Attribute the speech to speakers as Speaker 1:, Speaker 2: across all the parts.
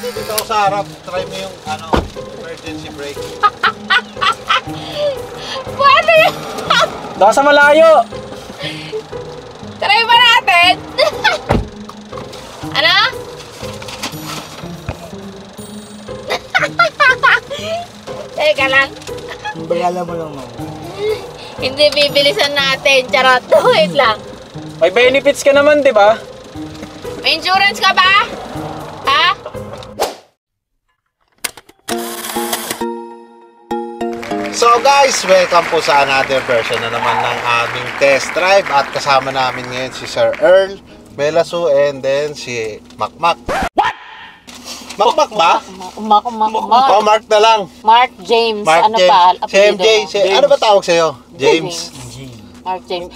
Speaker 1: Dito ako sa harap, try mo yung emergency brake.
Speaker 2: Paano yun?
Speaker 3: Baka sa malayo.
Speaker 2: Try ba natin? Ano? Teka lang.
Speaker 4: Bagala mo lang, ma'am.
Speaker 2: Hindi bibilisan natin. Charot. Wait lang.
Speaker 3: May benefits ka naman, di ba?
Speaker 2: May insurance ka ba? Ha?
Speaker 1: So guys, welcome po sa another version na naman ng aming test drive. At kasama namin ngayon si Sir Earl, Melasu, and then si Makmak. What? Makmak ba?
Speaker 2: Mark.
Speaker 1: Oh, Mark na lang.
Speaker 2: Mark James.
Speaker 1: Mark
Speaker 2: Ano
Speaker 1: James.
Speaker 2: pa?
Speaker 1: Si MJ. Ano ba tawag sa'yo? James.
Speaker 2: Mark James.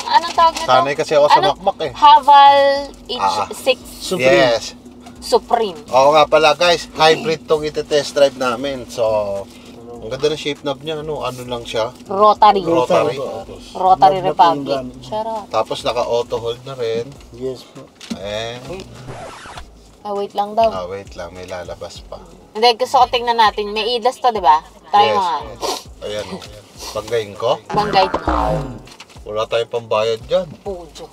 Speaker 2: Anong tawag nito?
Speaker 1: Sanay kasi ako sa Makmak eh.
Speaker 2: Haval H6
Speaker 1: Yes.
Speaker 2: Supreme.
Speaker 1: Oo nga pala guys, hybrid tong ite-test drive namin. So, ang ganda ng shape knob niya. Ano lang siya?
Speaker 2: Rotary. Rotary
Speaker 4: Knob na
Speaker 2: Republic.
Speaker 4: po yung
Speaker 2: Charot.
Speaker 1: Tapos naka-auto hold na rin.
Speaker 4: Yes po.
Speaker 2: Wait lang daw.
Speaker 1: Wait lang, may lalabas pa.
Speaker 2: Hindi, gusto ko tingnan natin. May idas to, di ba? Tayo nga.
Speaker 1: Ayan. Banggayin ko.
Speaker 2: Banggay.
Speaker 1: Wala tayong pambayad dyan.
Speaker 2: Pujo.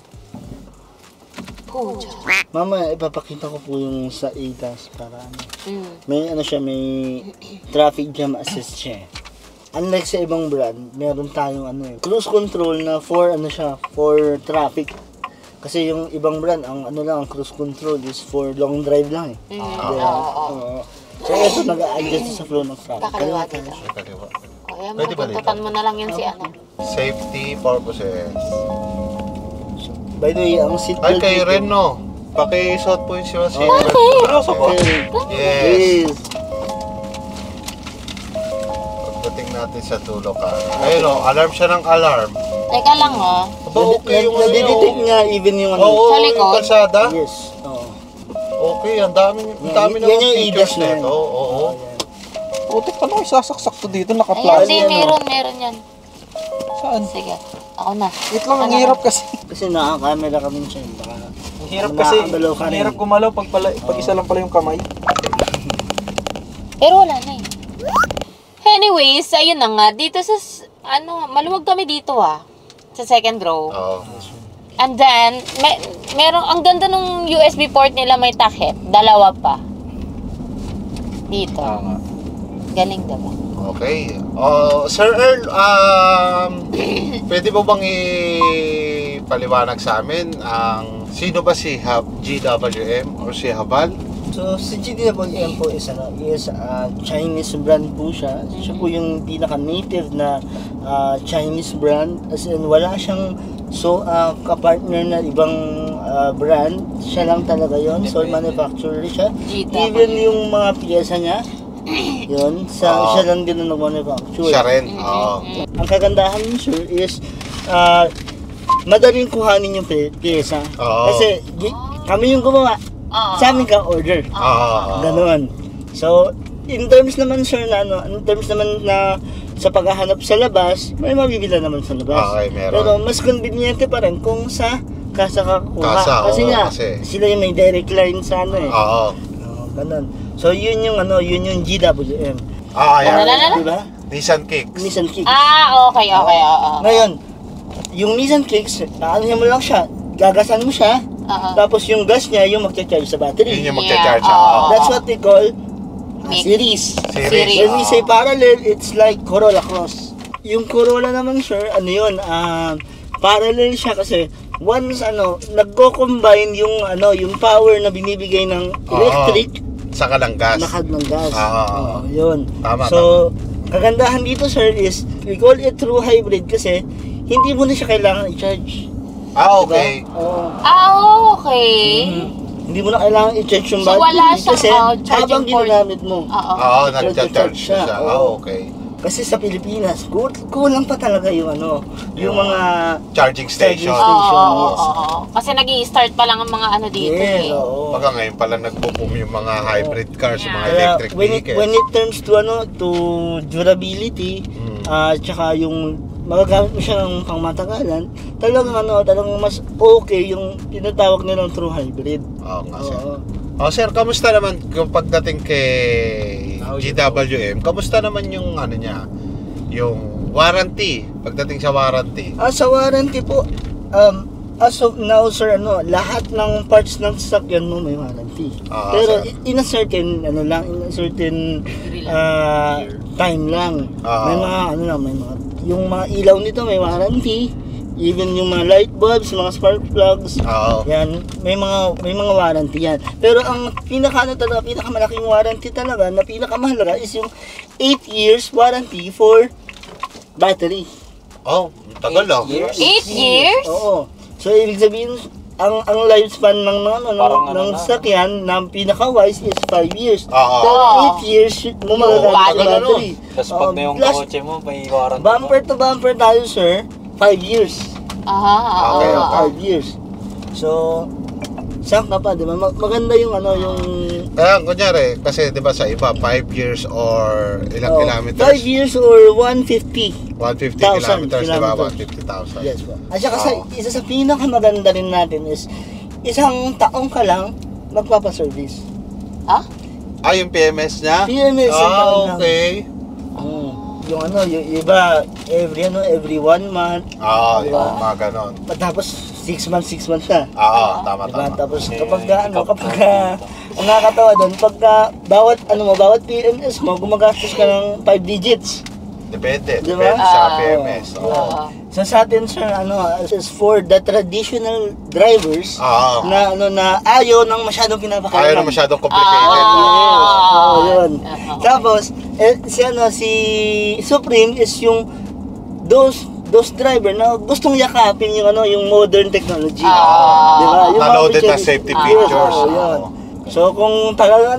Speaker 4: Mama, ipapakita ko po yung sa ATAS para ano.
Speaker 2: Mm.
Speaker 4: May traffic jam assist siya. Unlike sa ibang brand, meron tayong cruise control na for traffic. Kasi yung ibang brand, ang cruise control is for long drive lang eh.
Speaker 2: Oo.
Speaker 4: So ito nag-a-adjust sa flow ng traffic.
Speaker 2: Kakaliwa dito.
Speaker 1: Kaliwa.
Speaker 2: Ayan,
Speaker 1: Pwede ba
Speaker 2: tututan mo na lang yun si ano.
Speaker 1: Safety purposes.
Speaker 4: By the way, ang seatbelt
Speaker 1: Ay, kayo
Speaker 4: dito-
Speaker 1: rin, no? Pakisuot po yung siya.
Speaker 3: Seryoso ba?
Speaker 1: Yes. Pagdating natin sa dulo ka. Ayun, no? Alarm siya ng alarm.
Speaker 2: Teka lang
Speaker 1: Aba, okay yung
Speaker 4: Nadidetect niya even yung
Speaker 1: Oo,
Speaker 2: Sa
Speaker 1: yung
Speaker 2: likod?
Speaker 1: kalsada.
Speaker 4: Yes. Oo.
Speaker 1: Okay, ang dami
Speaker 4: Yan
Speaker 1: naman
Speaker 4: yung
Speaker 1: features
Speaker 4: ADAS na yan.
Speaker 1: nito. Oo.
Speaker 3: Putik, paano ko isasaksak to dito?
Speaker 2: Ayan,
Speaker 3: Naka-flash.
Speaker 2: di, meron yan.
Speaker 3: Saan?
Speaker 2: Sige, ako na.
Speaker 3: Wait lang, ang hirap kasi.
Speaker 4: Kasi naka-camera kami siya. Baka
Speaker 3: Ang hirap kasi.
Speaker 4: Nakakagalaw ka
Speaker 3: Ang
Speaker 4: rin.
Speaker 3: hirap gumalaw pag isa lang pala yung kamay.
Speaker 2: Pero wala na eh. Anyways, ayun na nga. Dito sa, maluwag kami dito sa second row.
Speaker 1: Oo.
Speaker 2: And then, merong, ang ganda nung USB port nila may takip. Dalawa pa. Dito. Galing diba?
Speaker 1: Okay. Sir Earl, pwede mo bang ipaliwanag sa amin sino ba si GWM or si Haval?
Speaker 4: So, si GWM po is Chinese brand po siya. Siya po yung pinaka-native na Chinese brand. As in, wala siyang kapartner na ibang brand. Siya lang talaga yon. Sole manufacturer siya. Even yung mga piyesa niya, yun, siya lang din ang nag-manufacture.
Speaker 1: Siya rin? Oo.
Speaker 4: Ang kagandahan niyo, sir, is madaling kuhanin yung piyesa.
Speaker 1: Oo.
Speaker 4: Kasi kami yung gumawa. Sa amin ka order. Ganon. So, in terms naman sir na sa paghahanap sa labas, may mabibila naman sa labas.
Speaker 1: Okay, meron.
Speaker 4: Pero mas convenient pa rin kung sa kasa ka kuha. Kasi sila yung may direct line sa
Speaker 1: Oo.
Speaker 4: Ganon. So, yun yung GWM.
Speaker 1: Ayan.
Speaker 4: Diba?
Speaker 1: Nissan Kicks.
Speaker 4: Nissan Kicks.
Speaker 2: Okay, oo.
Speaker 4: Ngayon, yung Nissan Kicks, mo lang siya, gagasan mo siya, tapos yung gas niya, yung magcha-charge sa battery.
Speaker 1: Yun yung magcha-charge.
Speaker 4: That's what they call series.
Speaker 1: Series.
Speaker 4: When we say parallel, it's like Corolla Cross. Yung Corolla naman, sir, parallel siya kasi once nagko-combine yung power na binibigay ng electric
Speaker 1: saka ng gas.
Speaker 4: nakad ng gas. Yun.
Speaker 1: Tama,
Speaker 4: So, kagandahan dito, sir, is we call it true hybrid kasi hindi mo na siya kailangan i-charge.
Speaker 1: Okay.
Speaker 4: Diba? Oo.
Speaker 2: Okay.
Speaker 4: Hindi mo na kailangan i-charge yung
Speaker 2: So,
Speaker 4: battery
Speaker 2: wala siyang,
Speaker 4: kasi
Speaker 2: charging
Speaker 4: habang
Speaker 2: port.
Speaker 4: ginagamit mo.
Speaker 1: Oo, nagcha-charge siya. Okay.
Speaker 4: Kasi sa Pilipinas, kulang pa talaga yung mga
Speaker 1: Charging station.
Speaker 2: Oo. Kasi nag-i-start pa lang ang mga dito
Speaker 4: oo.
Speaker 1: Baka ngayon pala nagpo-boom yung mga hybrid cars, yung mga
Speaker 4: Kaya
Speaker 1: electric
Speaker 4: when
Speaker 1: vehicles.
Speaker 4: it turns to durability, tsaka yung magagamit mo siya ng pangmatagalan, talagang mas okay yung tinatawag nilang true hybrid.
Speaker 1: Oo nga sir. Sir, kamusta naman yung pagdating kay GWM? Kamusta naman yung ano niya? Yung warranty, pagdating sa warranty.
Speaker 4: Sa warranty po, as of now, sir, lahat ng parts ng sasakyan mo may warranty. Pero
Speaker 1: sir.
Speaker 4: in a certain, time lang. May mga, yung mga ilaw nito may warranty. Even yung mga light bulbs, mga spark plugs, yan, may mga warranty yan. Pero ang pinakamalaking warranty talaga, na pinakamahalaga is yung 8 years warranty for battery.
Speaker 1: Tagal lang.
Speaker 2: 8 years?
Speaker 4: Oo. So, ibig sabihin, ang lifespan ng sasakyan na pinaka-wise is 5 years. Pero 8 years mo magagamit ang battery.
Speaker 3: Tapos pag na yung kotse mo, may warranty
Speaker 4: Bumper to bumper tayo, sir, 5 years.
Speaker 1: Okay.
Speaker 4: 5 years. So, sakta pa, di ba? Maganda yung yung...
Speaker 1: Kaya, kunyari, kasi di ba sa iba, 5 years or ilang kilometers?
Speaker 4: 5 years or 150.
Speaker 1: 150 kilometers, di ba? 150,000.
Speaker 4: Yes po. At saka isa sa pinakamaganda rin natin is, isang taong ka lang, magpapaservice.
Speaker 1: Yung PMS niya?
Speaker 4: PMS.
Speaker 1: Okay.
Speaker 4: Yung yung iba, every 1 month.
Speaker 1: Yung mga ganon.
Speaker 4: Tapos 6 months na.
Speaker 1: Tama.
Speaker 4: Tapos kapag ang nakakatawa doon, pagka bawat PMS mo, gumagastos ka ng 5 digits.
Speaker 1: Depende
Speaker 4: Diba?
Speaker 1: sa PMS.
Speaker 4: So sa atin, sir, is for the traditional drivers na ayaw nang masyadong pinapakalaman.
Speaker 1: Ayaw na masyadong complicated.
Speaker 4: Yun. Tapos, si Supreme is yung those driver na gustong yakapin yung modern technology. Diba? Yung
Speaker 1: Na-loaded
Speaker 4: mga
Speaker 1: na safety features.
Speaker 4: Yun. So kung talagang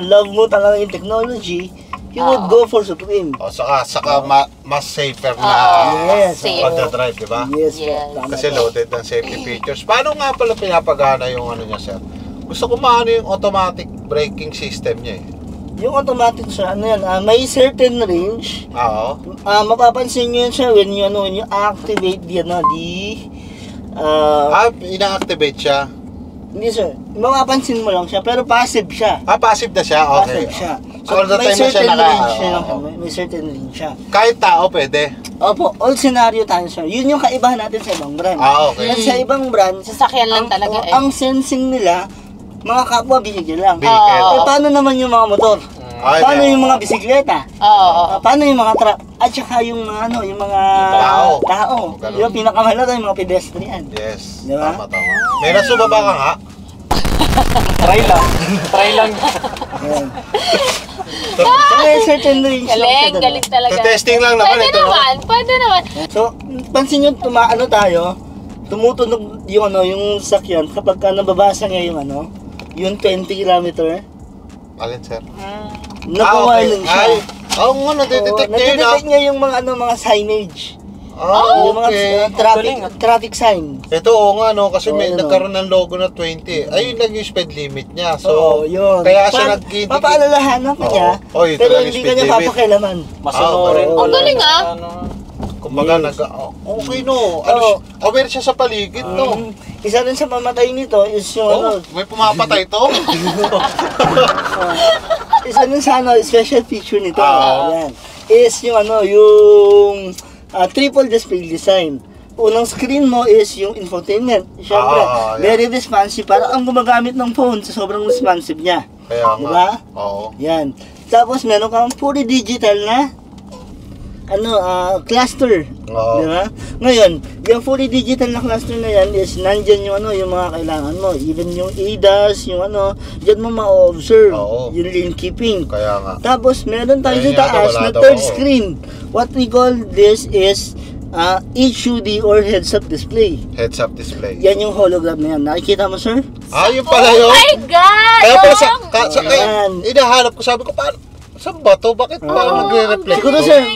Speaker 4: love mo talaga yung technology, you would go for Supreme.
Speaker 1: Saka mas safer na pagdadrive, di ba?
Speaker 4: Yes.
Speaker 1: Kasi loaded ng safety features. Paano nga pala pinapagana yung ano niya, sir? Gusto ko maano yung automatic braking system niya eh.
Speaker 4: Yung automatic, sir, may certain range. Mapapansin nyo yan, sir, when you activate
Speaker 1: ina-activate siya.
Speaker 4: Hindi, sir. Mapapansin mo lang siya, pero passive siya.
Speaker 1: Passive na siya? Okay.
Speaker 4: Passive siya.
Speaker 1: So, all the time na siya
Speaker 4: May certain range siya.
Speaker 1: Kahit tao pwede?
Speaker 4: Opo, all scenario tayo, sir. Yun yung kaibahan natin sa ibang brand.
Speaker 1: Okay.
Speaker 4: Kasi sa ibang brand,
Speaker 2: Sasakyan lang talaga
Speaker 4: ang sensing nila, mga kapwa vehicle lang.
Speaker 1: Vehicle.
Speaker 4: Paano naman yung mga motor? Paano yung mga bisikleta? Paano yung mga truck? At saka yung mga tao. Yung pinakamahalaga yung mga pedestrian.
Speaker 1: Yes.
Speaker 4: Diba?
Speaker 1: Tama. May nasubaba ka nga?
Speaker 3: Try lang.
Speaker 4: So, may certain range lang.
Speaker 2: Galing talaga.
Speaker 1: Testing lang naman ito.
Speaker 2: Pwede naman.
Speaker 4: So, pansin nyo, tumutunog yung sakyan kapag nababasa niya yung 20 kilometer.
Speaker 1: Alin, sir?
Speaker 4: Nakawalan siya.
Speaker 1: Nadidetect niya yun.
Speaker 4: Nadidetect niya yung mga signage. Yung mga traffic sign.
Speaker 1: Ito kasi may nagkaroon ng logo na 20. Ayun lang yung speed limit niya. So,
Speaker 4: yun.
Speaker 1: kaya siya nag-indicate.
Speaker 4: Papaalalahanan ka niya, pero hindi ka niya papakilaman.
Speaker 3: Masunurin.
Speaker 2: Galing
Speaker 1: Kumbaga, okay aware siya sa paligid, no?
Speaker 4: Isa rin sa pamatay nito is yung
Speaker 1: may pumapatay to?
Speaker 4: isa rin sa special feature nito. Yan. Is yung triple display design. Unang screen mo is yung infotainment. Siyempre, very responsive. Parang ang gumagamit ng phone sa sobrang responsive niya.
Speaker 1: Kaya nga.
Speaker 4: Diba?
Speaker 1: Oo.
Speaker 4: Yan. Tapos meron kang fully digital na cluster. Diba? Ngayon, yung fully digital na cluster na yan is nandyan yung mga kailangan mo. Even yung ADAS, dyan mo ma-observe yung lane keeping.
Speaker 1: Kaya nga.
Speaker 4: Tapos meron tayo sa taas na third screen. What we call this is HUD or heads-up display.
Speaker 1: Heads-up display.
Speaker 4: Yan yung hologram na yan. Nakikita mo, sir?
Speaker 1: Yun pala yun.
Speaker 2: Oh my God!
Speaker 1: Kaya pala hinahanap ko, sabi ko, paano? Saan ba to? Bakit parang nagre-reflect?
Speaker 4: Siguro, sir,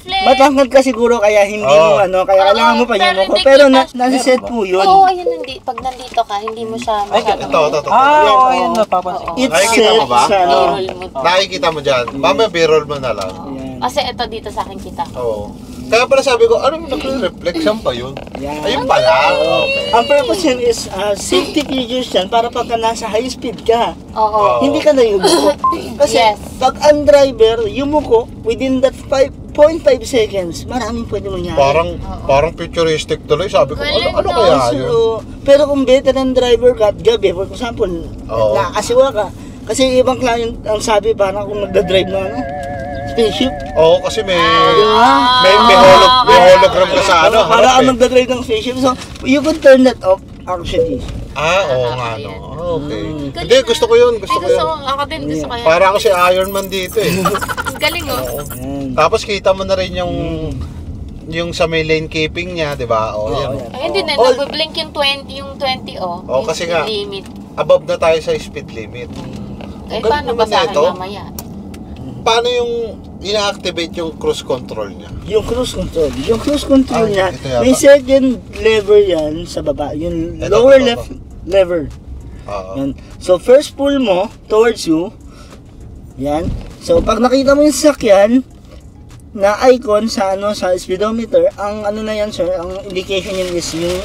Speaker 4: matangkad ka siguro kaya hindi mo kaya kailangan mo pa yung mukha. Pero nasa-set po yun.
Speaker 2: Ayun, pag nandito ka, hindi mo siya masyadong...
Speaker 1: Ito.
Speaker 3: Ayun, napapansin.
Speaker 4: It's
Speaker 1: Nakikita mo ba?
Speaker 2: B-roll mo.
Speaker 1: Nakikita mo dyan. Mamaya B-roll mo na lang.
Speaker 2: Kasi ito dito sa akin kita.
Speaker 1: Oo. Kaya pala sabi ko, ano nagre-reflection pa yun?
Speaker 4: Yan.
Speaker 1: Ayun pala. Okay.
Speaker 4: Ang purpose yun is safety features yan para pagka nasa high speed ka,
Speaker 2: Oo.
Speaker 4: hindi ka na yumuko. Kasi
Speaker 2: Yes.
Speaker 4: pag ang driver yumuko, within that 5.5 seconds, maraming pwede mangyari.
Speaker 1: Parang futuristic tuloy. Sabi ko,
Speaker 2: Galing,
Speaker 1: ano
Speaker 2: no?
Speaker 1: kaya yun?
Speaker 4: So, pero kung veteran driver ka at gabi, for example,
Speaker 1: Oo.
Speaker 4: nakakasiwa ka. Kasi yung ibang client, ang sabi, parang kung nagdadrive na spaceship.
Speaker 1: Oo, kasi may
Speaker 2: Ah.
Speaker 1: hologram ka sa ano.
Speaker 4: Para
Speaker 1: harap
Speaker 4: ang
Speaker 1: eh.
Speaker 4: nagdadrive ng spaceship. So, you could turn that off, actually.
Speaker 1: Oo nga, no. Okay.
Speaker 2: Galing
Speaker 1: Hindi, gusto ko yun. Gusto
Speaker 2: Ay,
Speaker 1: ko yun.
Speaker 2: ako din, gusto ko yan.
Speaker 1: Para ako si Iron Man dito eh.
Speaker 2: Galing, oh.
Speaker 4: Yan.
Speaker 1: Tapos kita mo na rin yung sa may lane keeping niya, di ba? O, yan.
Speaker 4: yan.
Speaker 2: Ay, hindi na,
Speaker 4: All-
Speaker 2: nagbe-blink yung 20, oh.
Speaker 1: Oo,
Speaker 2: Yung
Speaker 1: kasi
Speaker 2: speed
Speaker 1: nga.
Speaker 2: limit.
Speaker 1: Above na tayo sa speed limit.
Speaker 2: Eh,
Speaker 1: Galing
Speaker 2: paano
Speaker 1: naman
Speaker 2: ba sa akin
Speaker 1: nito.
Speaker 2: mamaya?
Speaker 1: Paano yung ina-activate yung cruise control niya?
Speaker 4: Yung cruise control. Yung cruise control
Speaker 1: Ay,
Speaker 4: niya,
Speaker 1: ito yata.
Speaker 4: may second lever yan sa baba. Yung
Speaker 1: Ito,
Speaker 4: lower
Speaker 1: ito,
Speaker 4: left lever.
Speaker 1: Oo.
Speaker 4: Yan. So, first pull mo towards you. Yan. So, pag nakita mo yung sasakyan na icon sa sa speedometer, ang ano na yan, sir, ang indication yan is yung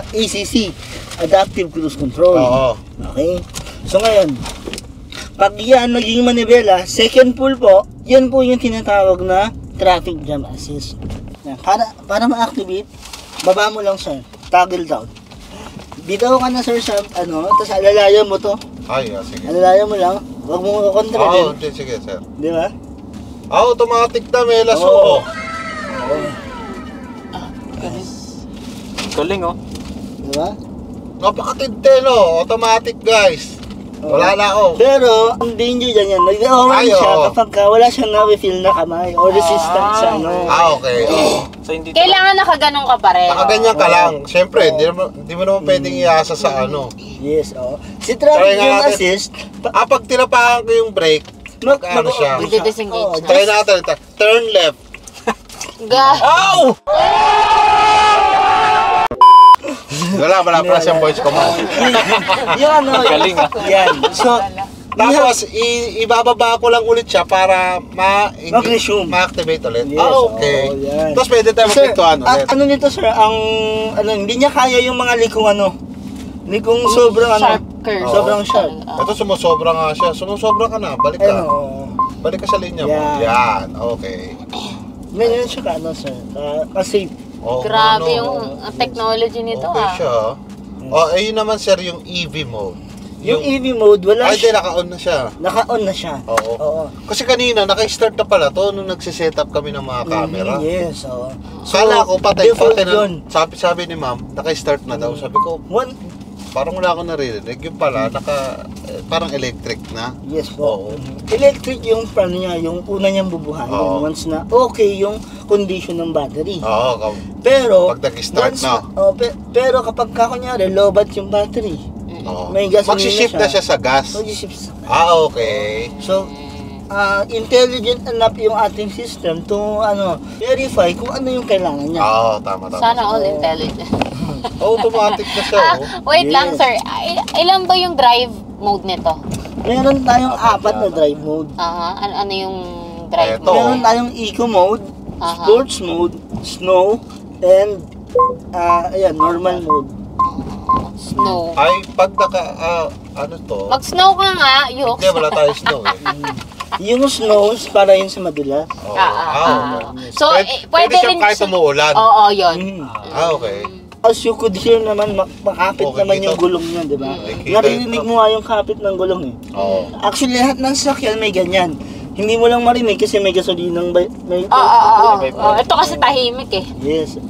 Speaker 4: ACC, Adaptive Cruise Control.
Speaker 1: Oo.
Speaker 4: Okay? So, ngayon, pag yan naging manibela, second pull po, yan po yung tinatawag na traffic jam assist. Yan. Para ma-activate, baba mo lang, sir. Toggle down. Bitaw ka na, sir, sa tapos alalayan mo to.
Speaker 1: Ay, sige.
Speaker 4: Alalayan mo lang. Huwag mo
Speaker 1: Oo,
Speaker 4: kontrolin.
Speaker 1: hindi, sige, sir.
Speaker 4: Di ba?
Speaker 1: Automatic na, may laso.
Speaker 4: Oo.
Speaker 3: Galing oh.
Speaker 4: Di ba?
Speaker 1: Napakatindi, no? Automatic, guys. Wala na ako.
Speaker 4: Pero, ang danger dyan yan, nag-orange
Speaker 1: Ay,
Speaker 4: siya
Speaker 1: oo.
Speaker 4: kapag wala siyang na-refill na kamay o resistant sa ano.
Speaker 1: Okay. Oo.
Speaker 3: So hindi
Speaker 2: Kailangan nakaganong ka pa rin.
Speaker 1: Nakaganyan ka lang. Siyempre, hindi mo naman pwedeng iasa sa ano.
Speaker 4: Yes, oo. Si
Speaker 1: Try
Speaker 4: traffic
Speaker 1: nga
Speaker 4: jam
Speaker 1: natin.
Speaker 4: assist,
Speaker 1: Pag tinapakan ko yung brake, ano siya?
Speaker 2: Ide-disengage na.
Speaker 1: Try natin. Turn left.
Speaker 2: Ga.
Speaker 1: Wala pala siyang voice command.
Speaker 4: yung ano,
Speaker 3: Galing, ah.
Speaker 4: yan. So,
Speaker 1: Tapos, ibababa ko lang ulit siya para
Speaker 4: Mag-resume.
Speaker 1: ma-activate ulit.
Speaker 4: Yes,
Speaker 1: Okay.
Speaker 4: oo, yan.
Speaker 1: Tapos pwede tayo
Speaker 4: sir,
Speaker 1: magpintuan ulit.
Speaker 4: ano nito, sir, hindi niya kaya yung mga likong likong sobrang
Speaker 2: Sharp curve.
Speaker 4: sobrang sharp.
Speaker 1: Ito sumusobra nga siya. Sumusobra ka na. Balik ka.
Speaker 4: Ayun, oo.
Speaker 1: Balik ka sa linya mo.
Speaker 4: Yan.
Speaker 1: Yan. Okay.
Speaker 4: Ganyan siya ka, sir. Kasi,
Speaker 1: Oh,
Speaker 2: Grabe
Speaker 1: ano?
Speaker 2: yung technology nito,
Speaker 1: Okay
Speaker 2: ah.
Speaker 1: siya. Oh, ayun naman sir yung EV mode.
Speaker 4: yung EV mode, wala
Speaker 1: Ay, di,
Speaker 4: siya.
Speaker 1: naka-on na siya.
Speaker 4: Naka-on na siya.
Speaker 1: Oo.
Speaker 4: Oo.
Speaker 1: Kasi kanina, naka-start na pala to nung nagsiset up kami ng mga camera.
Speaker 4: Yes, oo.
Speaker 1: Kala ko, patay
Speaker 4: default
Speaker 1: na.
Speaker 4: yun.
Speaker 1: Sabi ni ma'am, naka-start na daw. Sabi ko, parang wala akong naririnig. Yung pala, parang electric na.
Speaker 4: Yes po.
Speaker 1: Oo.
Speaker 4: Electric yung paano niya, yung una niyang bubuhayin.
Speaker 1: Oo.
Speaker 4: Once na okay yung condition ng battery.
Speaker 1: Oo,
Speaker 4: Pero,
Speaker 1: Pag nag-start
Speaker 4: once
Speaker 1: na.
Speaker 4: pero kapag kunyari, lobat yung battery,
Speaker 1: oo.
Speaker 4: may gasolina
Speaker 1: Magsishift na siya sa gas.
Speaker 4: mag-shift.
Speaker 1: Okay.
Speaker 4: So, intelligent enough yung ating system to verify kung ano yung kailangan niya.
Speaker 1: Oo, tama.
Speaker 2: Sana all intelligent.
Speaker 1: Automatic na siya, oh.
Speaker 2: Wait lang,
Speaker 4: Yes.
Speaker 2: sir. Ilan ba yung drive mode nito?
Speaker 4: Meron tayong apat na drive mode.
Speaker 2: Ano yung drive
Speaker 1: Eto.
Speaker 2: mode?
Speaker 4: Meron tayong eco mode,
Speaker 2: Aha.
Speaker 4: sports mode, snow, and normal mode.
Speaker 2: Snow.
Speaker 1: Ay, pag ano to?
Speaker 2: Mag-snow ka nga, Yux.
Speaker 1: Hindi, wala tayo snow eh.
Speaker 4: Yung snows para yun sa madulas.
Speaker 1: Oo.
Speaker 2: Okay. So,
Speaker 1: pwede
Speaker 2: pwede
Speaker 1: siyang
Speaker 2: rin
Speaker 1: kahit
Speaker 2: siya-
Speaker 1: umuulan.
Speaker 2: Oo, yun.
Speaker 1: Okay.
Speaker 4: As you could hear naman, makapit
Speaker 1: Okay,
Speaker 4: naman
Speaker 1: dito.
Speaker 4: yung gulong niya, di ba?
Speaker 1: Okay,
Speaker 4: Naririnig mo nga yung kapit ng gulong eh.
Speaker 1: Oo.
Speaker 4: Actually, lahat ng sasakyan may ganyan. Hindi mo lang marinig kasi may gasolinang may
Speaker 2: Oo. Ito kasi tahimik eh.
Speaker 4: Yes.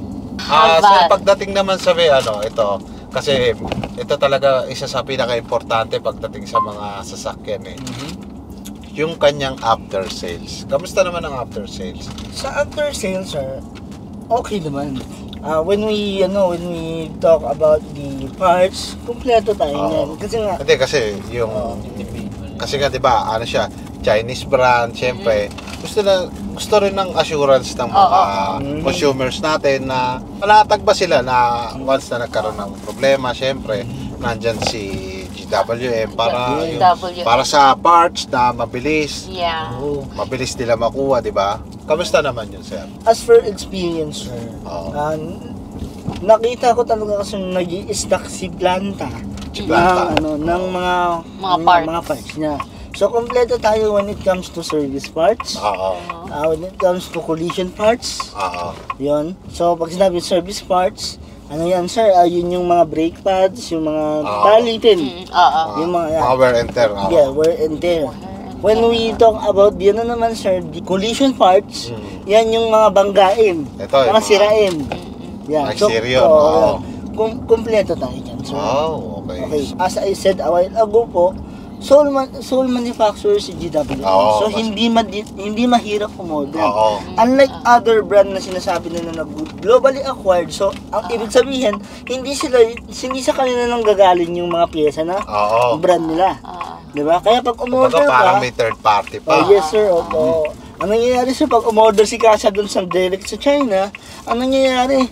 Speaker 1: Sir, pagdating naman sa ito, kasi ito talaga isa sa pinaka-importante pagdating sa mga sasakyan eh. Yung kanyang after sales. Kamusta naman ang after sales?
Speaker 4: Sa after sales, sir, okay naman. When we talk about the parts, kumpleto tayo
Speaker 1: Oo.
Speaker 4: niyan. Kasi nga,
Speaker 1: Hindi kasi yung kasi nga 'di ba, ano siya, Chinese brand, syempre. Gusto rin ng assurance ng mga consumers natin na panatag ba sila na once na nagkaroon ng problema, syempre, nandyan si WM para
Speaker 4: Yes.
Speaker 2: WM.
Speaker 1: para sa parts na mabilis.
Speaker 2: Yeah.
Speaker 4: Oo.
Speaker 1: Mabilis nila makuha, di ba? Kamusta naman yun, sir?
Speaker 4: As for experience, sir,
Speaker 1: Oo.
Speaker 4: nakita ko talaga kasi nag-i-stack si planta
Speaker 1: Si planta.
Speaker 4: ng mga parts niya. So, kompleto tayo when it comes to service parts.
Speaker 1: Oo.
Speaker 4: When it comes to collision parts,
Speaker 1: Oo.
Speaker 4: yun. So, pag sinabi service parts, ano yan, sir? Yun yung mga brake pads, yung mga palitin.
Speaker 2: Oo.
Speaker 4: Yung mga yan.
Speaker 1: Mga wear and tear. Oo.
Speaker 4: Yeah, wear and tear. When we talk about yun na naman, sir, the collision parts, yan yung mga banggain,
Speaker 1: Ito,
Speaker 4: mga
Speaker 1: yung
Speaker 4: sirain. Yan.
Speaker 1: Like Sirion,
Speaker 4: oo,
Speaker 1: oo.
Speaker 4: yan. Kompleto tayo dyan, sir.
Speaker 1: Oh, okay.
Speaker 4: Okay, as I said a while ago po, sole manufacturer si GWM.
Speaker 1: Oo,
Speaker 4: So
Speaker 1: kasi-
Speaker 4: hindi mahirap umorder.
Speaker 1: Oo.
Speaker 4: Unlike other brand na sinasabi na globally acquired, so ang ibig sabihin, hindi sa kanila nang gagaling yung mga piyesa na
Speaker 1: Oo.
Speaker 4: brand nila. Di ba? Kaya pag
Speaker 1: Kumbaga
Speaker 4: umorder
Speaker 1: parang
Speaker 4: ka,
Speaker 1: may third party pa.
Speaker 4: yes sir, opo. Ang nangyayari sir, pag umorder si Kasha dun sa direct sa China, ang nangyayari,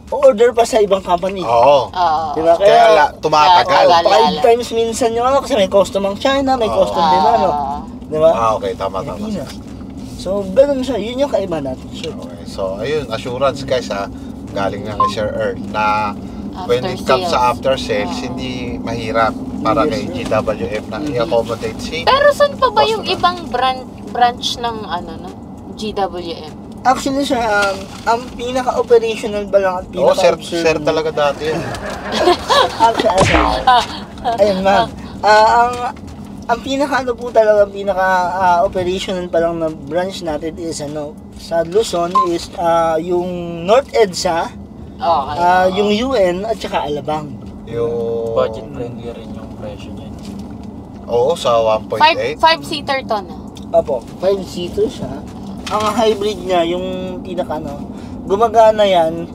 Speaker 4: order pa sa ibang company.
Speaker 1: Oo.
Speaker 2: Oo.
Speaker 4: Di ba?
Speaker 1: Kaya tumatagal.
Speaker 2: Kaya-
Speaker 4: 5 times minsan yung kasi may custom ang China, may custom din Di ba?
Speaker 1: Ah, okay. Tama.
Speaker 4: Hindi na. So, ganun siya. Yun yung kaiba natin, sir.
Speaker 1: Okay. So, ayun. Assurance, guys, ha. Galing nga kay Sir Earl na when
Speaker 2: After
Speaker 1: it comes sa
Speaker 2: sales.
Speaker 1: after sales, hindi mahirap para
Speaker 4: Yes,
Speaker 1: kay
Speaker 4: sir.
Speaker 1: GWM na i-accommodate si
Speaker 2: Pero saan pa ba yung
Speaker 1: customer.
Speaker 2: ibang branch ng GWM?
Speaker 4: Actually, sir, ang pinaka-operational ba lang at
Speaker 1: Oo, sir
Speaker 4: pinaka-observant.
Speaker 1: talaga dati yun.
Speaker 4: Actually, ayun, ma'am. Ang pinaka-ano po talaga, ang pinaka-operational pa lang na branch natin is sa Luzon is yung North EDSA,
Speaker 2: Okay.
Speaker 4: yung UN at saka Alabang.
Speaker 1: Yung...
Speaker 3: Budget friendly rin yung presyo niyan.
Speaker 1: Oo, sa 1.8.
Speaker 2: 5-seater to, no?
Speaker 4: Opo, 5-seater siya. Ang hybrid niya, yung pinaka gumagana yan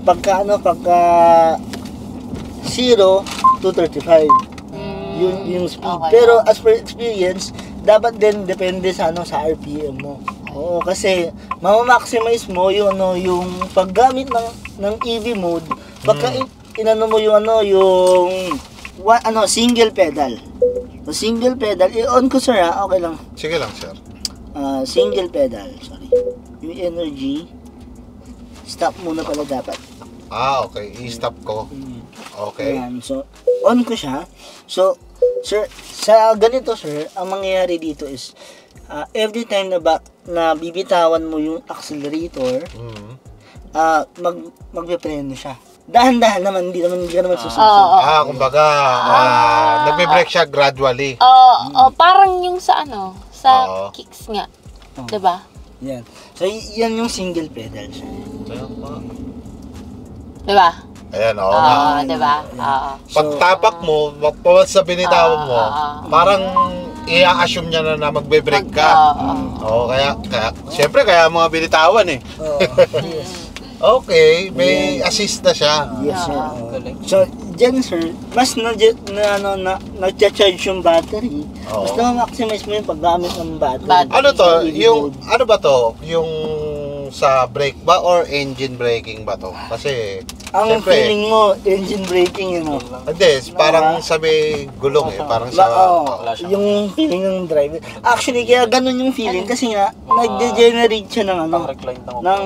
Speaker 4: pagka 0 to 35. Yun yung speed.
Speaker 2: Okay.
Speaker 4: Pero as per experience, dapat din depende sa sa RPM mo. Oo, kasi mama-maximize mo yung yung paggamit ng EV mode pagka inano mo yung single pedal. So, single pedal, i-on ko sir okay lang.
Speaker 1: Sige lang, sir.
Speaker 4: Single pedal, sorry. Yung energy, stop muna pala dapat.
Speaker 1: Ah, okay. I-stop ko. Okay.
Speaker 4: Ayan, so, on ko siya. So, sir, sa ganito sir, ang mangyayari dito is, every time na bibitawan mo yung accelerator, magpe-preno siya. Dahan-dahan naman, hindi ka naman susunod.
Speaker 1: Kumbaga, nagbe-break siya gradually.
Speaker 2: Parang yung sa sa
Speaker 1: Oo.
Speaker 2: kicks nga. Diba?
Speaker 4: Yan. So, yan yung single pedal siya.
Speaker 2: Diba?
Speaker 1: Ayan, oo nga.
Speaker 2: Diba? Oo.
Speaker 1: Pag tapak mo, pawat sa binitawan mo, parang i-assume niya na magbe-break ka. Oo, kaya siyempre kaya mga binitawan eh.
Speaker 4: Yes.
Speaker 1: Okay, may assist na siya.
Speaker 4: Yes, sir.
Speaker 3: Galing.
Speaker 4: So, dyan, sir, mas nag-charge yung battery.
Speaker 1: Oo.
Speaker 4: Mas na-maximize mo yung paggamit ng battery.
Speaker 1: Ano to?
Speaker 4: Sa EV
Speaker 1: Yung
Speaker 4: mode.
Speaker 1: ano ba to? Yung sa brake ba or engine braking ba to? Kasi
Speaker 4: Ang
Speaker 1: siyempre,
Speaker 4: feeling mo, engine braking,
Speaker 1: hindi, parang sa may gulong eh, parang sa
Speaker 4: yung feeling ng driver. Actually, kaya ganun yung feeling kasi nga, nag-degenerate siya ng
Speaker 3: Pang-recline lang ako.
Speaker 4: ng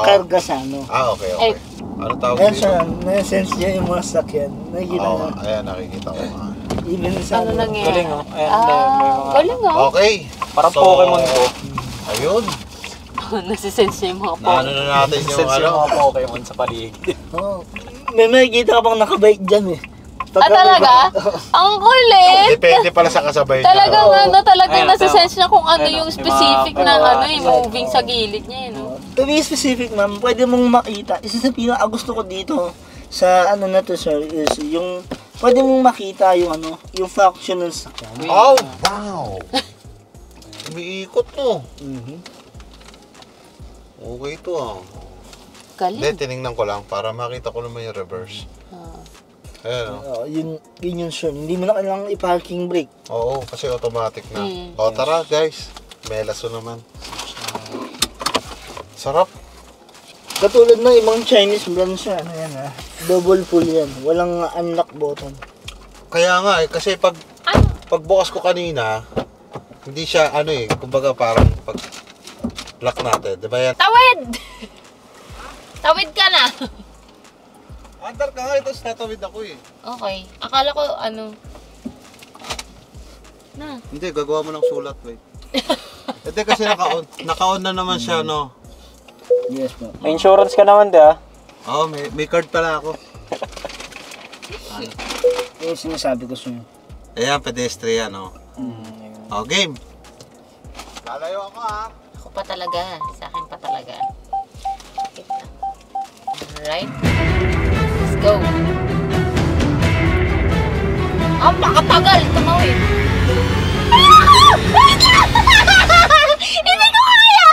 Speaker 4: karga sa
Speaker 1: okay, okay. Ano tawag
Speaker 4: Ayan
Speaker 1: dito?
Speaker 4: sir, na-sense niya yung mga sakyan. Nakikita
Speaker 1: Oo,
Speaker 4: niya.
Speaker 1: ayan, nakikita ko nga.
Speaker 4: Even sa
Speaker 2: Ano nangyayari?
Speaker 3: Galing, oh. Ayan, may mga...
Speaker 2: Galing, oh.
Speaker 1: Okay.
Speaker 3: Parang
Speaker 1: So,
Speaker 3: Pokemon ko.
Speaker 1: Ayun.
Speaker 2: Nasisense niya yung mga
Speaker 1: Ano na natin yung
Speaker 3: Sense yung
Speaker 1: ano.
Speaker 3: mga Pokemon sa paligid.
Speaker 4: Oo. May makikita ka pang nakabike dyan eh.
Speaker 2: talaga? Ang cool eh.
Speaker 1: Depende pala sa kasabay niya.
Speaker 2: Talagang talagang
Speaker 3: Ayun,
Speaker 2: nasisense niya kung ano
Speaker 3: ayun,
Speaker 2: yung
Speaker 3: yung
Speaker 2: specific
Speaker 3: mga-
Speaker 2: na yung moving sa gilid niya,
Speaker 4: To be specific ma'am, pwede mong makita. Isa sa pinaka-gusto ko dito sa na to sir is yung pwede mong makita yung yung function ng sakyan.
Speaker 1: Oh, wow. Umiikot to. Okay to Hindi,
Speaker 2: Galing.
Speaker 1: tinignan ko lang para makita ko naman yung reverse. Ayan
Speaker 4: Yun yun sir. Hindi mo na kailangang i-parking brake.
Speaker 1: Oo, kasi automatic na. O tara guys, Melaso naman. Sarap.
Speaker 4: Katulad ng ibang Chinese brand sir, ano yan double pull yan. Walang unlock button.
Speaker 1: Kaya nga kasi
Speaker 2: Ano?
Speaker 1: pagbukas ko kanina, hindi siya kumbaga parang pag lock natin, 'di ba yan?
Speaker 2: Tawid! Tawid ka na.
Speaker 1: Andar ka nga, ito tatawid ako eh.
Speaker 2: Okay. Akala ko na.
Speaker 1: Hindi, gagawa mo ng sulat, wait. Hindi kasi naka-on na naman siya, no?
Speaker 4: Yes po.
Speaker 3: May insurance ka naman, di ah.
Speaker 1: Oo, may card pala ako.
Speaker 4: Yung sinasabi ko sa'yo.
Speaker 1: Ayan, pedestrian, no? Oh, game. Lalayo ako, ha?
Speaker 2: Ako pa talaga. Sa akin pa talaga. Wait lang. Alright. Let's go. Pakatagal. Tumawid. Hindi ko kaya!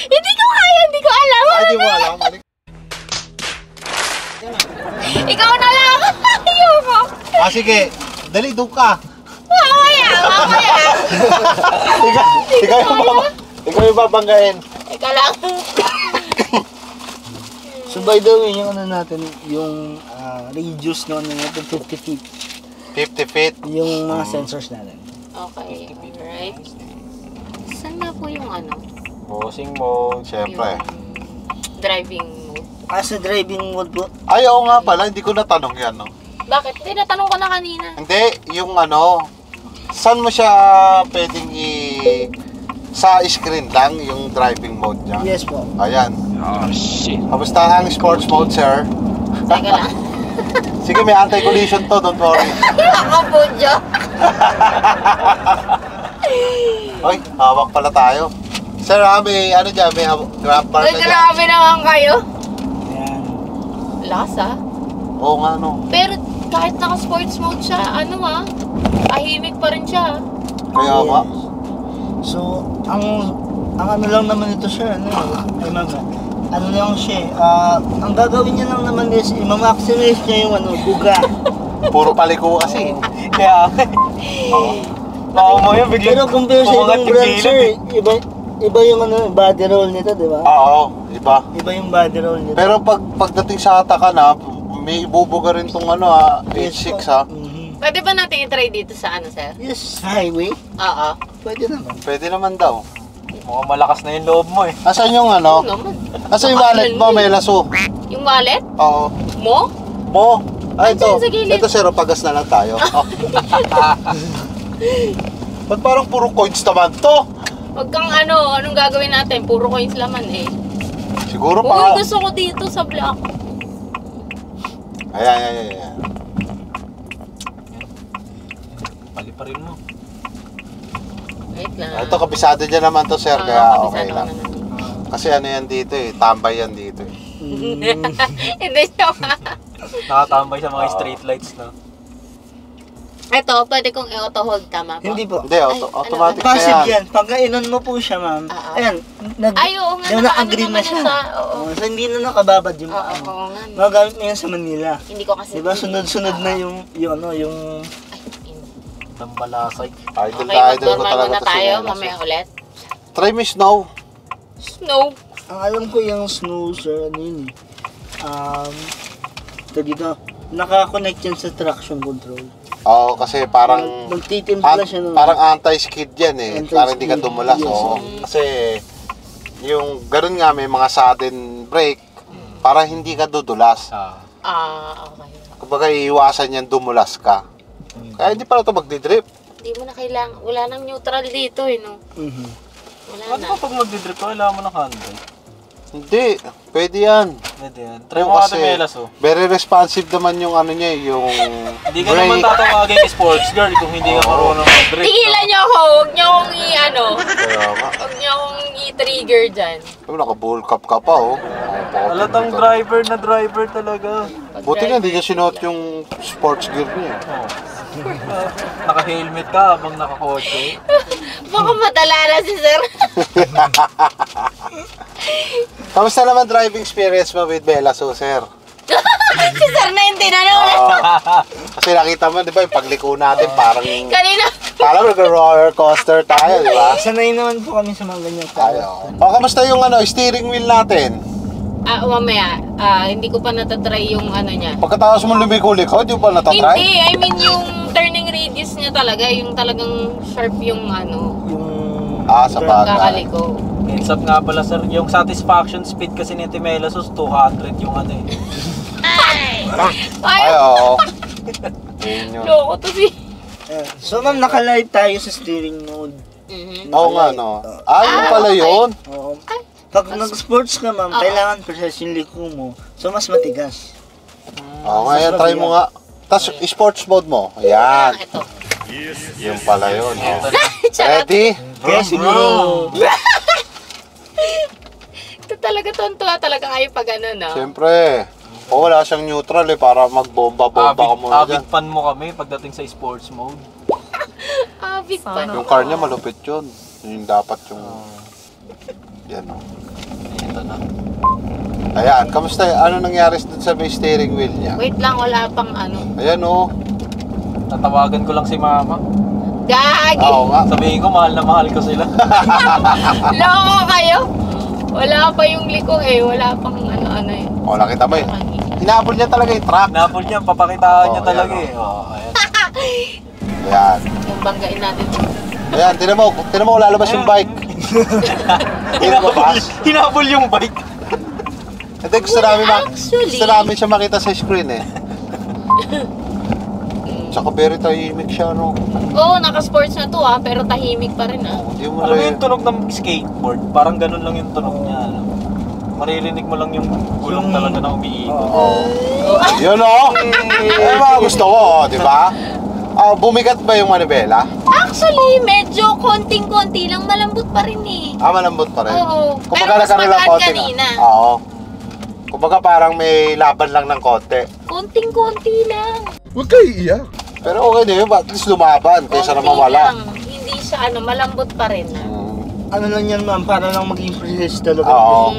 Speaker 2: Hindi ko kaya! Hindi ko alam!
Speaker 1: Ay, di mo alam.
Speaker 2: Ikaw na lang! Ayoko!
Speaker 1: Sige. Dali, doon ka.
Speaker 2: Mamaya!
Speaker 1: Ikaw yung babanggain.
Speaker 2: Ika lang.
Speaker 4: So by the way, yung natin, yung radius natin 50 feet.
Speaker 1: 50 feet.
Speaker 4: Yung mga sensors natin.
Speaker 2: Okay, alright. Saan na po yung
Speaker 3: Bossing mode.
Speaker 1: Siyempre.
Speaker 2: yung driving mode?
Speaker 4: Sa driving mode po,
Speaker 1: Ay, oo nga pala. Hindi ko natanong yan, no?
Speaker 2: Bakit? Tinatanong ko na kanina.
Speaker 1: Hindi, yung saan mo siya pwedeng sa screen lang, yung driving mode niya?
Speaker 4: yes po.
Speaker 1: Ayan.
Speaker 3: Oh, shit.
Speaker 1: Kamusta ang sports mode, sir?
Speaker 2: Teka lang.
Speaker 1: Sige, may anti-collision to, don't worry.
Speaker 2: Ako po, Jo.
Speaker 1: Oy, hawak pala tayo. Sir, may dyan, may grab bar
Speaker 2: Uy,
Speaker 1: na dyan.
Speaker 2: grabe naman kayo.
Speaker 4: Ayan.
Speaker 2: Lasa.
Speaker 1: Oo nga, no.
Speaker 2: Pero kahit naka-sports mode siya, tahimik pa rin siya.
Speaker 1: Kaya nga.
Speaker 4: So, ang lang naman ito sir, ay mama, lang siya, ang gagawin niya lang naman is, i-maximize niya yung buga.
Speaker 1: Puro paliko kasi.
Speaker 3: Kaya, baka mo yun, biglang
Speaker 4: Pero compare sa
Speaker 3: umangat
Speaker 4: ibang
Speaker 3: yung
Speaker 4: brand
Speaker 3: gilid
Speaker 4: sir,
Speaker 3: eh.
Speaker 4: iba yung body roll nito, di ba?
Speaker 1: Oo, iba.
Speaker 4: Iba yung body roll nito.
Speaker 1: Pero pagdating sa Ataka na, may ibubuga rin tong H6 ha.
Speaker 4: Mhm.
Speaker 2: Pwede ba natin i-try dito sa sir?
Speaker 4: Yes, highway.
Speaker 2: Oo.
Speaker 4: Pwede naman.
Speaker 1: Pwede naman daw.
Speaker 3: Mukhang malakas na yung loob mo eh.
Speaker 1: Asan yung
Speaker 2: Oo naman.
Speaker 1: Asan yung wallet mo, may laso?
Speaker 2: Yung wallet?
Speaker 1: Oo.
Speaker 2: Mo?
Speaker 1: Mo? Ay, ito.
Speaker 2: Andyan sa gilid.
Speaker 1: Ito, sir, pagas na lang tayo. Oh. Ba't parang puro coins naman to?
Speaker 2: Huwag kang anong gagawin natin? Puro coins laman eh.
Speaker 1: Siguro
Speaker 2: Uy,
Speaker 1: pa.
Speaker 2: gusto ko dito sa block.
Speaker 1: Ayan.
Speaker 3: Paliparin mo.
Speaker 2: Wait lang.
Speaker 1: Ito, kabisado dyan naman to, sir. Kaya okay
Speaker 2: kabisado
Speaker 1: lang.
Speaker 2: ko naman.
Speaker 1: Kasi yan dito eh. Tambay yan dito eh.
Speaker 2: Hindi siya.
Speaker 3: Nakatambay sa mga street lights na.
Speaker 2: Ito, pwede kong i-auto hold, tama po?
Speaker 4: Hindi po.
Speaker 1: Hindi, automatic na
Speaker 4: Passive
Speaker 1: yan.
Speaker 4: yan. Pagka inon mo po siya, ma'am. Ayan.
Speaker 2: Ay, oo nga,
Speaker 4: Naka-agree na
Speaker 2: naman
Speaker 4: siya.
Speaker 2: oo.
Speaker 4: So, hindi na nakababad yung
Speaker 2: Oo, oo nga.
Speaker 4: Magagamit mo yan sa Manila.
Speaker 2: Hindi ko kasi...
Speaker 4: Diba, sunod-sunod na yung
Speaker 2: Ay,
Speaker 3: Dambalasay.
Speaker 1: Idol
Speaker 2: okay,
Speaker 1: na idol ko
Speaker 2: mag-normal
Speaker 1: talaga
Speaker 2: muna
Speaker 1: to si
Speaker 2: tayo,
Speaker 1: Elas.
Speaker 2: mamaya ulit.
Speaker 1: Try me snow.
Speaker 2: Snow.
Speaker 4: Ang alam ko yung snow, sir, yun eh. Ito dito, nakakonect yan sa traction control.
Speaker 1: Oo, kasi parang
Speaker 4: Magtitimpla siya nun.
Speaker 1: parang anti-skid yan eh.
Speaker 4: Anti-skid,
Speaker 1: Parang hindi ka dumulas.
Speaker 4: yes.
Speaker 1: Oo. Kasi yung ganun nga may mga sudden brake para hindi ka dudulas.
Speaker 2: Okay.
Speaker 1: Kumbaga iiwasan yan dumulas ka. Kaya hindi pala ito magdidrip.
Speaker 2: Hindi mo na kailangan, wala nang neutral dito eh, no?
Speaker 4: Mhm.
Speaker 2: Wala
Speaker 3: Ano
Speaker 2: na.
Speaker 3: ka pag magdidrip ka, kailangan mo ng handle?
Speaker 1: Hindi, pwede yan.
Speaker 3: Pwede yan. Try
Speaker 1: Oo,
Speaker 3: mo
Speaker 1: kasi
Speaker 3: ka Melas oh.
Speaker 1: very responsive naman yung yung
Speaker 3: Hindi ka naman tatawagin ni sports girl kung hindi ka marunong mag-drift.
Speaker 2: Tigilan niyo ako, huwag niyo akong
Speaker 1: Kaya nga.
Speaker 2: huwag niyo akong i-trigger dyan.
Speaker 1: Naka-bull cap ka pa oh.
Speaker 3: Alatang driver na driver talaga.
Speaker 1: Buti nga hindi niya sinuot yung sports gear niya.
Speaker 3: Oh. Naka-helmet ka habang nakakotse.
Speaker 2: Baka madala na si sir.
Speaker 1: Kamusta naman driving experience mo with Bella Sue, sir?
Speaker 2: Si sir na yung tinanong.
Speaker 1: Oo. Kasi nakita mo, di ba, yung pagliko natin parang
Speaker 2: Kanina.
Speaker 1: nag-roller coaster tayo, di ba?
Speaker 4: Sanay naman po kami sa mga ganyan.
Speaker 1: Tayo. O, kamusta yung steering wheel natin?
Speaker 2: Mamaya, hindi ko pa natatry yung ano niya.
Speaker 1: Pagkatapos mo lumiko-liko, di pa natatry?
Speaker 2: Hindi, I mean yung turning radius niya talaga, yung talagang sharp yung ano,
Speaker 1: Sa bagay.
Speaker 2: kakaliko.
Speaker 3: Heads up nga pala sir, yung satisfaction speed kasi ni Timelasos 200 yung ano eh.
Speaker 1: Ay,
Speaker 2: Ay,
Speaker 1: oo. Yun yun.
Speaker 2: loko to si...
Speaker 4: So ma'am, naka-light tayo sa steering mode.
Speaker 2: Mhm.
Speaker 1: Oo nga, no? Yun pala yun.
Speaker 4: Oo. Pag nag-sports ka ma'am, kailangan press yung liko mo. So mas matigas.
Speaker 1: Oo nga, yan, try mo nga. Tapos, sports mode mo. Ayan.
Speaker 2: Ito.
Speaker 1: Yun pala yun. Oh.
Speaker 2: Charot.
Speaker 1: Ready?
Speaker 4: Kaya siguro,
Speaker 2: Ito talaga tontuwa talaga kayo pag ano, no?
Speaker 1: Siyempre. Wala siyang neutral para magbomba-bomba ka muna dyan.
Speaker 3: Avid fan mo kami pagdating sa sports mode.
Speaker 2: Avid pa.
Speaker 1: Yung car niya malupit yun. Yung dapat yung... Yan o.
Speaker 3: Ito na.
Speaker 1: Ayan, kamusta? Ano nangyari dun sa may steering wheel niya?
Speaker 2: Wait lang, wala pang ano.
Speaker 1: Ayan o.
Speaker 3: Tatawagan ko lang si mama.
Speaker 2: Gagi!
Speaker 1: Oo nga.
Speaker 3: Sabihin ko mahal na mahal ko sila.
Speaker 2: Loko kayo! Wala pa yung liko eh. Wala pang ano-ano eh.
Speaker 1: O, nakita mo eh. Hinabol niya talaga yung truck.
Speaker 3: Napol niya, papakitaan niya
Speaker 1: Oo,
Speaker 3: talaga
Speaker 1: yan,
Speaker 3: eh. Ayan.
Speaker 1: Ayan.
Speaker 2: Yung banggain natin.
Speaker 1: Ayan, tinan mo lalabas yung bike. Hinabas.
Speaker 3: Hinabol yung bike.
Speaker 1: Ito gusto
Speaker 2: Actually-
Speaker 1: namin siya makita sa screen eh. Tsaka very tahimik siya, no?
Speaker 2: Oo, naka-sports na to pero tahimik pa rin
Speaker 1: Hindi mo
Speaker 3: Alam mo
Speaker 1: na
Speaker 3: yung tunog ng skateboard? Parang ganun lang yung tunog niya. Ano? Maririnig mo lang yung gulong talaga na umiikot.
Speaker 1: Yun o! Mga gusto ko, di ba? Bumigat ba yung manibela?
Speaker 2: Actually, medyo konting-konti lang. Malambot pa rin eh.
Speaker 1: Malambot pa rin.
Speaker 2: Oo.
Speaker 1: Kumbaga
Speaker 2: Pero mas
Speaker 1: nagkaroon lang
Speaker 2: magaan
Speaker 1: konti
Speaker 2: kanina.
Speaker 1: Oo. Kumbaga parang may laban lang ng konti.
Speaker 2: Konting-konti lang.
Speaker 1: Huwag kayo iiyak. Pero okay na yun, at least lumaban kaysa
Speaker 2: Konti
Speaker 1: naman wala.
Speaker 2: lang. Hindi siya malambot pa rin.
Speaker 4: ano lang yan ma'am, para lang maging fresh talaga.
Speaker 1: Oo.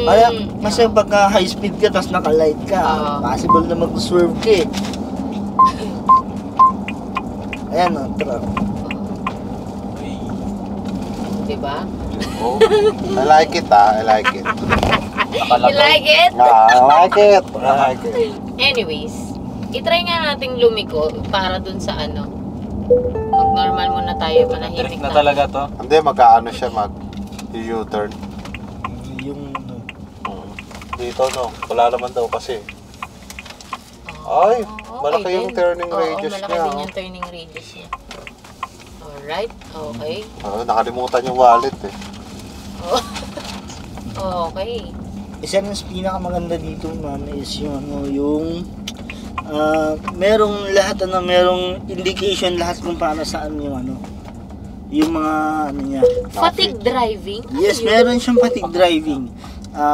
Speaker 4: Kaya, kasi pagka high speed ka, tapos naka-light ka,
Speaker 2: Oo.
Speaker 4: possible na mag-swerve ka eh. Ayan o, truck.
Speaker 2: Diba?
Speaker 1: Oh, I like it I like it.
Speaker 2: You like it?
Speaker 1: I like it. I like it.
Speaker 2: Anyways, itry nga nating lumiko para dun sa ano. Mag-normal muna tayo, manahimik
Speaker 3: Drift na
Speaker 2: tayo.
Speaker 3: talaga to.
Speaker 1: Hindi, mag-ano siya, mag-U-turn.
Speaker 4: Yung,
Speaker 1: Dito, no? Wala naman daw kasi. Ay, malaki yung
Speaker 2: din.
Speaker 1: turning
Speaker 2: Oo,
Speaker 1: radius
Speaker 2: malaki
Speaker 1: niya.
Speaker 2: din yung turning radius niya. Alright, okay.
Speaker 1: Nakalimutan yung wallet eh.
Speaker 2: Okay.
Speaker 4: isa ng pinakamaganda dito ma'am is yung ano, yung merong lahat merong indication lahat kung para saan yung ano, yung mga ano niya.
Speaker 2: Fatigue driving?
Speaker 4: Yes, meron siyang fatigue driving.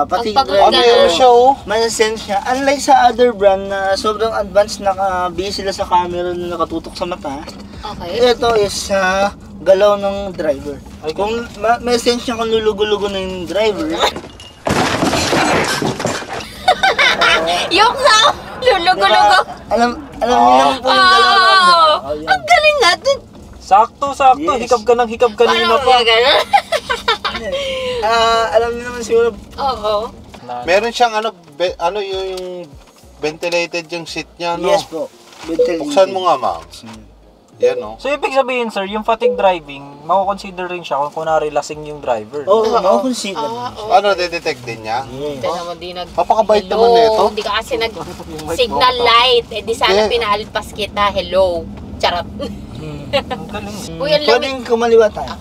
Speaker 4: Fatigue
Speaker 2: Pag-
Speaker 1: Ano
Speaker 4: driving.
Speaker 1: yun siya oh?
Speaker 4: May-sense siya. Unlike sa other brand na sobrang advanced naka-base sila sa camera na nakatutok sa mata,
Speaker 2: Okay.
Speaker 4: ito is galaw ng driver.
Speaker 3: Ay,
Speaker 4: Kung may sense niya kung lulugo-lugo na yung driver,
Speaker 2: Yung sound! Lulugo-lugo!
Speaker 4: alam niyo naman po yung galaw ng
Speaker 2: Oh!
Speaker 4: Oh, yan.
Speaker 2: Ang galing natin!
Speaker 3: Sakto.
Speaker 4: Yes.
Speaker 3: Hikab ka ng hikab kanina
Speaker 2: Paano
Speaker 3: pa.
Speaker 2: ba ganun?
Speaker 4: Alam niyo naman siguro,
Speaker 2: Oo.
Speaker 1: Meron siyang ano yung ventilated yung seat niya, no?
Speaker 4: yes po. Ventilated.
Speaker 1: Buksan mo nga, ma'am. Yan, no?
Speaker 3: So ibig sabihin sir, yung fatigue driving, mako-consider rin siya kung kunwari lasing yung driver.
Speaker 4: Oo, makukonsider.
Speaker 2: Oo.
Speaker 1: Ano, detect din niya?
Speaker 4: Yes.
Speaker 2: Ito naman di nag...
Speaker 1: Papakabait
Speaker 2: Hello,
Speaker 1: naman nito.
Speaker 2: Hindi ka kasi nag-signal light. Eh di sana
Speaker 1: Hindi.
Speaker 2: pinaalpas kita. Hello. Charot.
Speaker 3: Ang galing.
Speaker 2: Uy, ang lamig.
Speaker 4: Pwedeng kumaliwa tayo.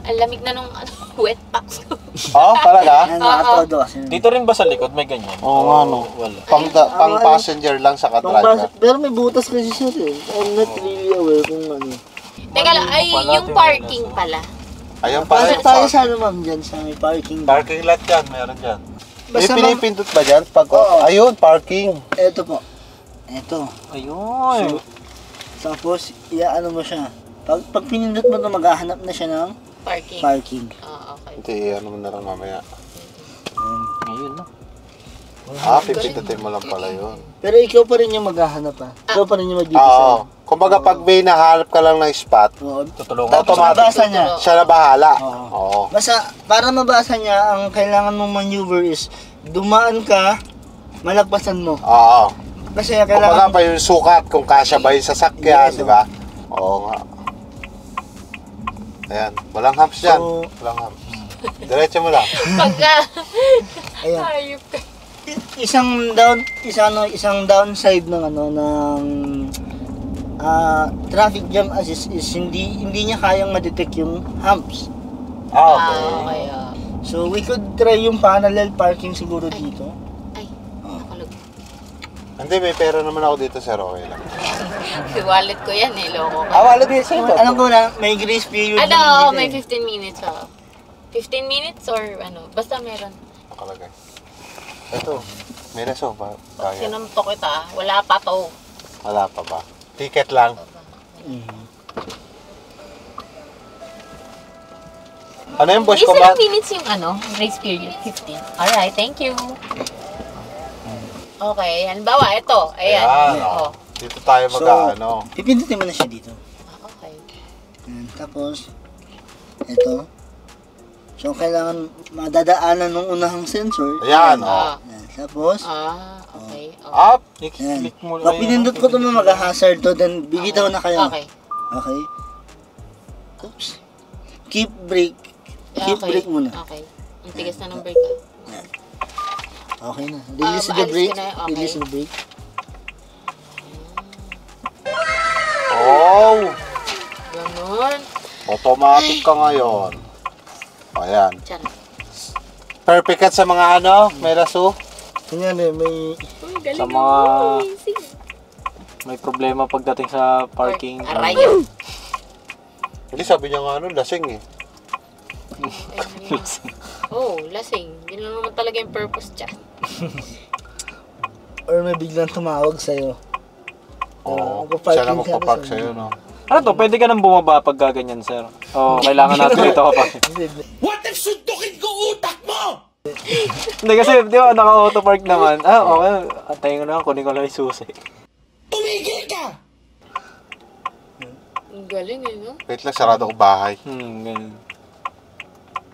Speaker 2: Ang lamig na nung wet packs ko.
Speaker 1: Oh, talaga?
Speaker 4: Ayan, nakatodo kasi.
Speaker 3: Dito rin ba sa likod may ganyan?
Speaker 1: Oo nga, no?
Speaker 3: Wala.
Speaker 1: Pang passenger lang sa driver.
Speaker 4: Pero may butas kasi siya eh. I'm not really aware kung ano.
Speaker 2: Teka lang, ay
Speaker 3: Pala,
Speaker 2: yung parking pala.
Speaker 1: Ayan pala
Speaker 4: Pasok
Speaker 1: yung
Speaker 4: tayo sa ano ma'am dyan, sa may parking.
Speaker 1: parking lot yan, meron dyan. May
Speaker 4: Basta ma'am,
Speaker 1: pinipindot ba dyan?
Speaker 4: Oo.
Speaker 1: Ayun, parking.
Speaker 4: eto po. Eto.
Speaker 3: Ayun.
Speaker 4: Tapos, iaano mo siya. Pag pinindot mo ito, maghahanap na siya ng
Speaker 2: Parking.
Speaker 4: parking.
Speaker 2: Okay.
Speaker 1: Hindi, ano mo na lang mamaya.
Speaker 3: Ayun no.
Speaker 1: Pipindutin mo lang pala yun.
Speaker 4: Pero ikaw pa rin yung maghahanap Ikaw pa rin yung
Speaker 1: Oo.
Speaker 4: mag-design.
Speaker 1: Kumbaga pag may nahanap ka lang ng spot,
Speaker 4: Oo.
Speaker 3: Tutulungan.
Speaker 4: Tapos
Speaker 1: automatic.
Speaker 4: mabasa niya.
Speaker 1: Siya na bahala.
Speaker 4: Oo.
Speaker 1: Oo.
Speaker 4: Basta, para mabasa niya, ang kailangan mong maneuver is, dumaan ka, malagpasan mo.
Speaker 1: Oo.
Speaker 4: Kasi
Speaker 1: Kumbaga
Speaker 4: kailangan...
Speaker 1: pa yung sukat kung kasya ba yung sasakyan,
Speaker 4: Yes,
Speaker 1: di ba? Oo nga. Ayan, walang humps dyan.
Speaker 4: So-
Speaker 1: Walang humps. Diretso mo lang.
Speaker 2: Pagka...
Speaker 4: Ayan.
Speaker 2: Ayop ka.
Speaker 4: Isang downside ng traffic jam assist is hindi niya kayang ma-detect yung humps.
Speaker 1: Okay.
Speaker 2: Okay,
Speaker 4: So we could try yung parallel parking siguro dito.
Speaker 2: Ay, nakalog.
Speaker 1: Hindi, may pera naman ako dito, sir. Okay lang.
Speaker 2: Wallet ko yan eh, loko ka.
Speaker 1: Wala din sa'yo.
Speaker 4: Alam ko na may grace period
Speaker 2: Ano,
Speaker 4: din
Speaker 2: may
Speaker 4: dito
Speaker 2: 15 minutes 15 minutes or ano, basta meron.
Speaker 1: Nakalagay. Ito, may reso ba? Kaya.
Speaker 2: Sinuntok kita, wala pa to.
Speaker 1: Wala pa ba? Ticket lang. Ano yung boss ko
Speaker 2: Ilang
Speaker 1: ba?
Speaker 2: minutes yung grace period? 15. Alright, thank you. Okay, halimbawa, ito. Ayan.
Speaker 1: Ayan,
Speaker 2: Oh.
Speaker 1: Dito tayo mag-ano.
Speaker 4: Pipindutin mo na siya dito.
Speaker 2: Okay.
Speaker 4: Tapos, ito. So, kailangan madadaanan ng unahang sensor.
Speaker 1: Ayan,
Speaker 2: Ah.
Speaker 4: Ayan. Tapos,
Speaker 2: Okay.
Speaker 1: Up.
Speaker 4: ayan.
Speaker 3: Click mo
Speaker 4: Pag pinindot ko ito mag-hazard to, then bibitaw na kayo.
Speaker 2: Okay.
Speaker 4: Okay. Oops. Keep brake. Keep
Speaker 2: Okay.
Speaker 4: brake muna.
Speaker 2: Okay. Ang tigas na ng brake.
Speaker 4: Okay na. Release the
Speaker 2: maalis
Speaker 4: brake.
Speaker 2: ko na, okay.
Speaker 4: Release the brake.
Speaker 1: Oh!
Speaker 2: Ganun.
Speaker 1: Automatic ka ngayon. Ayan.
Speaker 2: Tiyan.
Speaker 1: Perfect cut sa mga may raso.
Speaker 4: Kunyari, may...
Speaker 2: Uy, galing
Speaker 3: Sa
Speaker 2: mo.
Speaker 3: mga-
Speaker 2: Amazing.
Speaker 3: May problema pagdating sa parking.
Speaker 2: Arayo.
Speaker 1: Hindi, sabi niya nga lasing eh.
Speaker 2: Oh, lasing. Yun lang naman talaga yung purpose dyan.
Speaker 4: Or may biglang tumawag sa'yo.
Speaker 1: Oo.
Speaker 4: magpa-parking
Speaker 1: Siya lang
Speaker 4: ka
Speaker 1: magpapark
Speaker 4: na
Speaker 1: sa'yo, no?
Speaker 3: Ano to? Pwede ka nang bumaba pag gaganyan, sir. O, kailangan natin ito kapag... Hindi kasi, di ba, naka-auto park naman. Okay. Antayin ko na, kunin ko lang yung susi.
Speaker 2: Ang galing eh, no?
Speaker 1: Wait lang, sarado ko bahay.
Speaker 3: Ganun.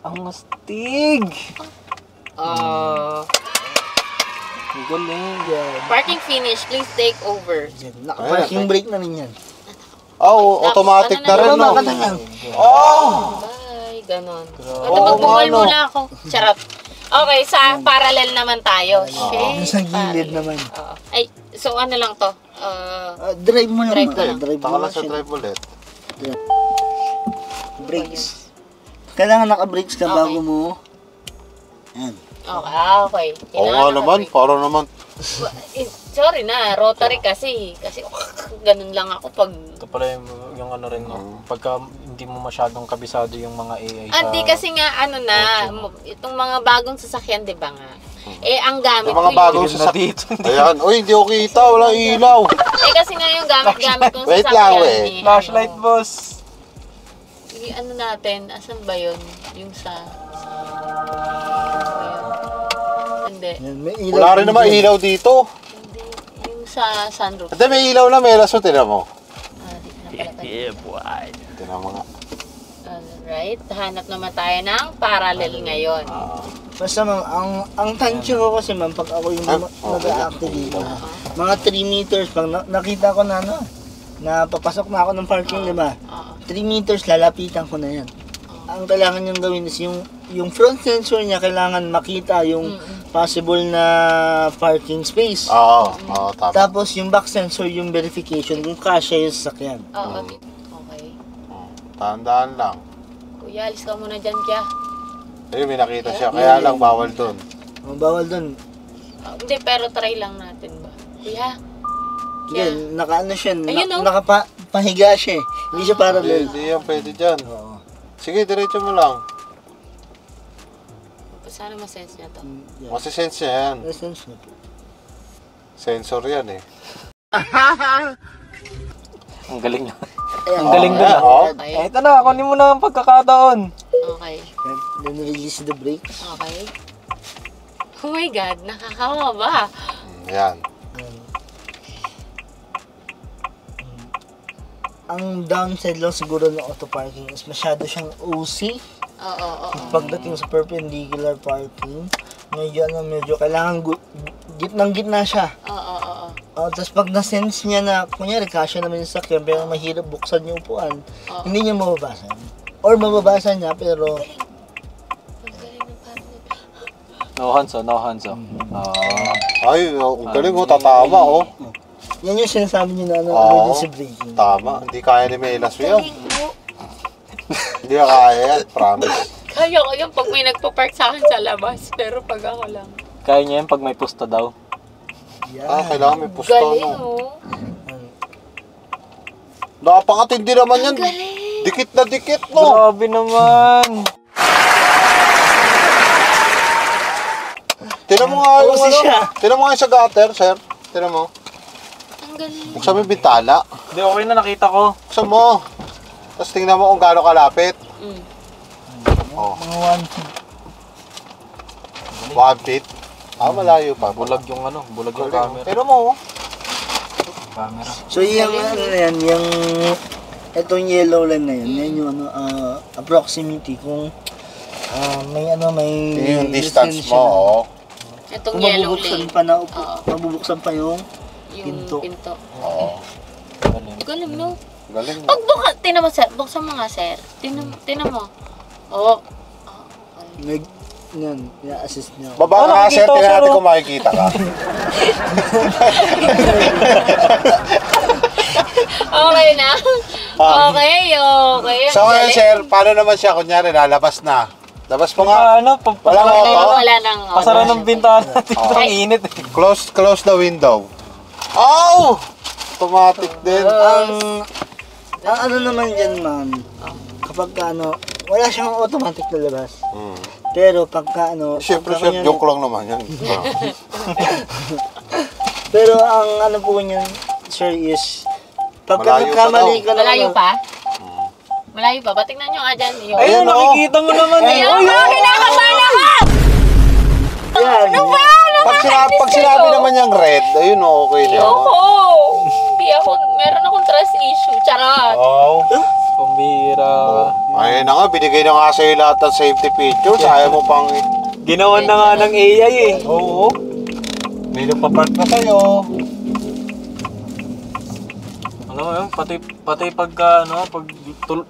Speaker 3: Ang astig! Ang galing.
Speaker 2: Parking finish, please take over.
Speaker 4: Naka-parking brake na rin yan.
Speaker 1: Oh, automatic na rin, no? Oh!
Speaker 2: Bye, ganon. Ito, magbumal muna ako. Charot. Okay, sa parallel naman tayo. Shit.
Speaker 4: Nasa gilid
Speaker 2: parallel.
Speaker 4: naman.
Speaker 2: Ay, so ano lang to?
Speaker 4: Drive mo lang.
Speaker 2: Drive ko lang.
Speaker 4: Drive mo
Speaker 1: Taka
Speaker 4: lang
Speaker 1: lang sa
Speaker 4: siya.
Speaker 1: drive ulit.
Speaker 4: Brakes. Kailangan naka-brakes ka
Speaker 2: Okay.
Speaker 4: bago mo. Yan.
Speaker 2: Okay.
Speaker 1: Oo nga naman, para naman.
Speaker 2: Sorry na, rotary kasi. Kasi ganun lang ako pag...
Speaker 3: Ito pala yung ano rin, no? Pagka hindi mo masyadong kabisado yung mga AI
Speaker 2: Hindi kasi nga itong mga bagong sasakyan, di ba nga? Ang gamit
Speaker 1: Yung mga
Speaker 2: ko
Speaker 1: bagong
Speaker 3: Tigil na dito.
Speaker 1: Ayan, uy, hindi ko kita, wala ilaw.
Speaker 2: kasi nga yung gamit kong
Speaker 1: Wait
Speaker 2: sasakyan.
Speaker 1: lang, wait.
Speaker 3: Flashlight, boss!
Speaker 2: Ano natin, asan ba yun? Yung sa... Hindi.
Speaker 4: Yan, may ilaw.
Speaker 1: Wala rin naman ilaw dito.
Speaker 2: Hindi. Yung sa sunroof.
Speaker 1: Hindi, may ilaw na, may raso, tinan mo.
Speaker 2: Dito na pala tayo.
Speaker 1: Tinan mo nga.
Speaker 2: Alright. Hanap naman tayo ng parallel ngayon.
Speaker 4: Basta ma'am, ang tansya ko kasi ma'am, pag ako yung nag-activate mga 3 meters, pag nakita ko na na papasok na ako ng parking, di ba? 3 meters, lalapitan ko na yan. Ang kailangan niyang gawin is yung front sensor niya, kailangan makita yung possible na parking space.
Speaker 1: Oo, tama.
Speaker 4: Tapos yung back sensor, yung verification kung kasya yung sasakyan.
Speaker 2: Oo. Okay.
Speaker 1: Tandaan lang.
Speaker 2: Kuya, alis ka muna dyan, kya.
Speaker 1: Ayun, may nakita siya, kaya lang bawal dun.
Speaker 4: Bawal dun.
Speaker 2: Hindi, pero try lang natin ba? Kuya,
Speaker 4: Yan, nakaano siya,
Speaker 2: Ayun, oh.
Speaker 4: nakapahiga siya eh. Hindi siya parallel.
Speaker 1: Hindi yan, pwede dyan.
Speaker 4: Oo.
Speaker 1: Sige, diretso mo lang.
Speaker 2: sana masense niya to.
Speaker 4: Yeah.
Speaker 1: Masisense niya yan.
Speaker 4: Essence na po.
Speaker 1: Sensor yan eh.
Speaker 3: Ang galing na.
Speaker 4: Ayan.
Speaker 3: Ang galing doon.
Speaker 1: Oh.
Speaker 2: Okay.
Speaker 3: Ito na, kunin mo na ang pagkakataon.
Speaker 2: Okay.
Speaker 4: Then release the brakes.
Speaker 2: Okay. Oh my God, nakakawa ba?
Speaker 1: Yan.
Speaker 4: Ang downside lang siguro ng auto parking is masyado siyang OC
Speaker 2: Oo.
Speaker 4: pagdating sa perpendicular parking. medyo kailangan gitnang-gitna siya.
Speaker 2: Oo.
Speaker 4: Tapos pag na-sense niya na, kunyari, kasya naman yung sakyan, pero mahirap buksan yung upuan, hindi niya mababasan. Or mababasan niya, pero...
Speaker 3: No hands,
Speaker 1: Ay, ang galing mo, tatama oh.
Speaker 4: Yan yung sinasabi niyo na emergency braking.
Speaker 1: Tama, hindi kaya ni Melas yun. Hindi ka kaya yan, promise.
Speaker 2: Kaya ko yung pag may nagpa-park sa akin sa labas, pero pag ako lang.
Speaker 3: Kaya niya yan pag may pusta daw.
Speaker 1: Kailangan may pusto,
Speaker 2: Galing,
Speaker 1: no?
Speaker 2: oh.
Speaker 1: Napakatindi naman yan.
Speaker 2: Galing.
Speaker 1: Dikit na dikit, no?
Speaker 3: Grabe naman!
Speaker 1: Tinan mo nga yung
Speaker 4: Kasi
Speaker 1: ano,
Speaker 4: siya.
Speaker 1: tinan mo nga yung sa gutter, sir. Tinan mo.
Speaker 2: Ang galing.
Speaker 1: Buksan mo yung bintala.
Speaker 3: Hindi, okay na nakita ko.
Speaker 1: Buksan mo. Tapos tingnan mo kung gaano kalapit. Oh,
Speaker 4: Mga 1 feet.
Speaker 1: 1 feet. Malayo pa.
Speaker 3: Bulag yung camera.
Speaker 1: Tinan mo, oh.
Speaker 3: Camera.
Speaker 4: So yung ano na yan, yung itong yellow line na yan, yan yung approximity kung may
Speaker 1: Yung distance
Speaker 4: siya
Speaker 1: mo, oh.
Speaker 2: Itong
Speaker 4: Kung
Speaker 2: yellow
Speaker 4: mabubuksan
Speaker 2: lane.
Speaker 4: pa na,
Speaker 2: Oo.
Speaker 4: mabubuksan pa yung
Speaker 2: Yung
Speaker 4: pinto.
Speaker 1: Oo.
Speaker 2: Galing, no?
Speaker 1: Galing mo.
Speaker 2: Pag tinan mo, sir. Buksan mo nga, sir. Tinan mo. Oo.
Speaker 4: Yan, i-assist niyo.
Speaker 1: Baba ka, sir.
Speaker 3: nakikita ko,
Speaker 1: Tingnan natin
Speaker 3: sir,
Speaker 1: kung makikita ka.
Speaker 2: Okay na? Okay.
Speaker 1: So ngayon, sir, paano naman siya? Kunyari, lalabas na. Labas mo nga.
Speaker 3: Ano,
Speaker 1: Wala nga
Speaker 2: Okay,
Speaker 1: ako.
Speaker 2: wala nang...
Speaker 3: pasara ng bintana. Ang init eh.
Speaker 1: Close the window. Oh! Automatic din.
Speaker 4: Ang ano naman dyan, ma'am, kapag wala siyang automatic na labas. Pero pagka
Speaker 1: Siyempre,
Speaker 4: pagka
Speaker 1: sir,
Speaker 4: ganyan-
Speaker 1: joke lang naman yan.
Speaker 4: Pero ang ano po niyan, sir, is pagka
Speaker 1: Malayo pa
Speaker 4: nagkamali
Speaker 1: daw.
Speaker 4: ka na
Speaker 2: Malayo pa? Malayo pa. Tingnan nyo nga dyan. Yun.
Speaker 1: Ayan,
Speaker 3: Ayun, nakikita mo naman eh.
Speaker 2: Ayun, kinakabahan ako!
Speaker 4: Yan.
Speaker 1: Pag sinabi naman niyang red, ayun, okay na.
Speaker 2: Ayoko! Meron akong trust issue. Charot!
Speaker 1: Oh.
Speaker 3: Pambira.
Speaker 1: Ayun na nga, binigay na nga sa'yo lahat ng safety features. Ayaw mo pang...
Speaker 3: Ginawan na nga ng AI eh.
Speaker 1: Oo. May nagpapark na sa'yo.
Speaker 3: Alam mo yun, pati pagka pag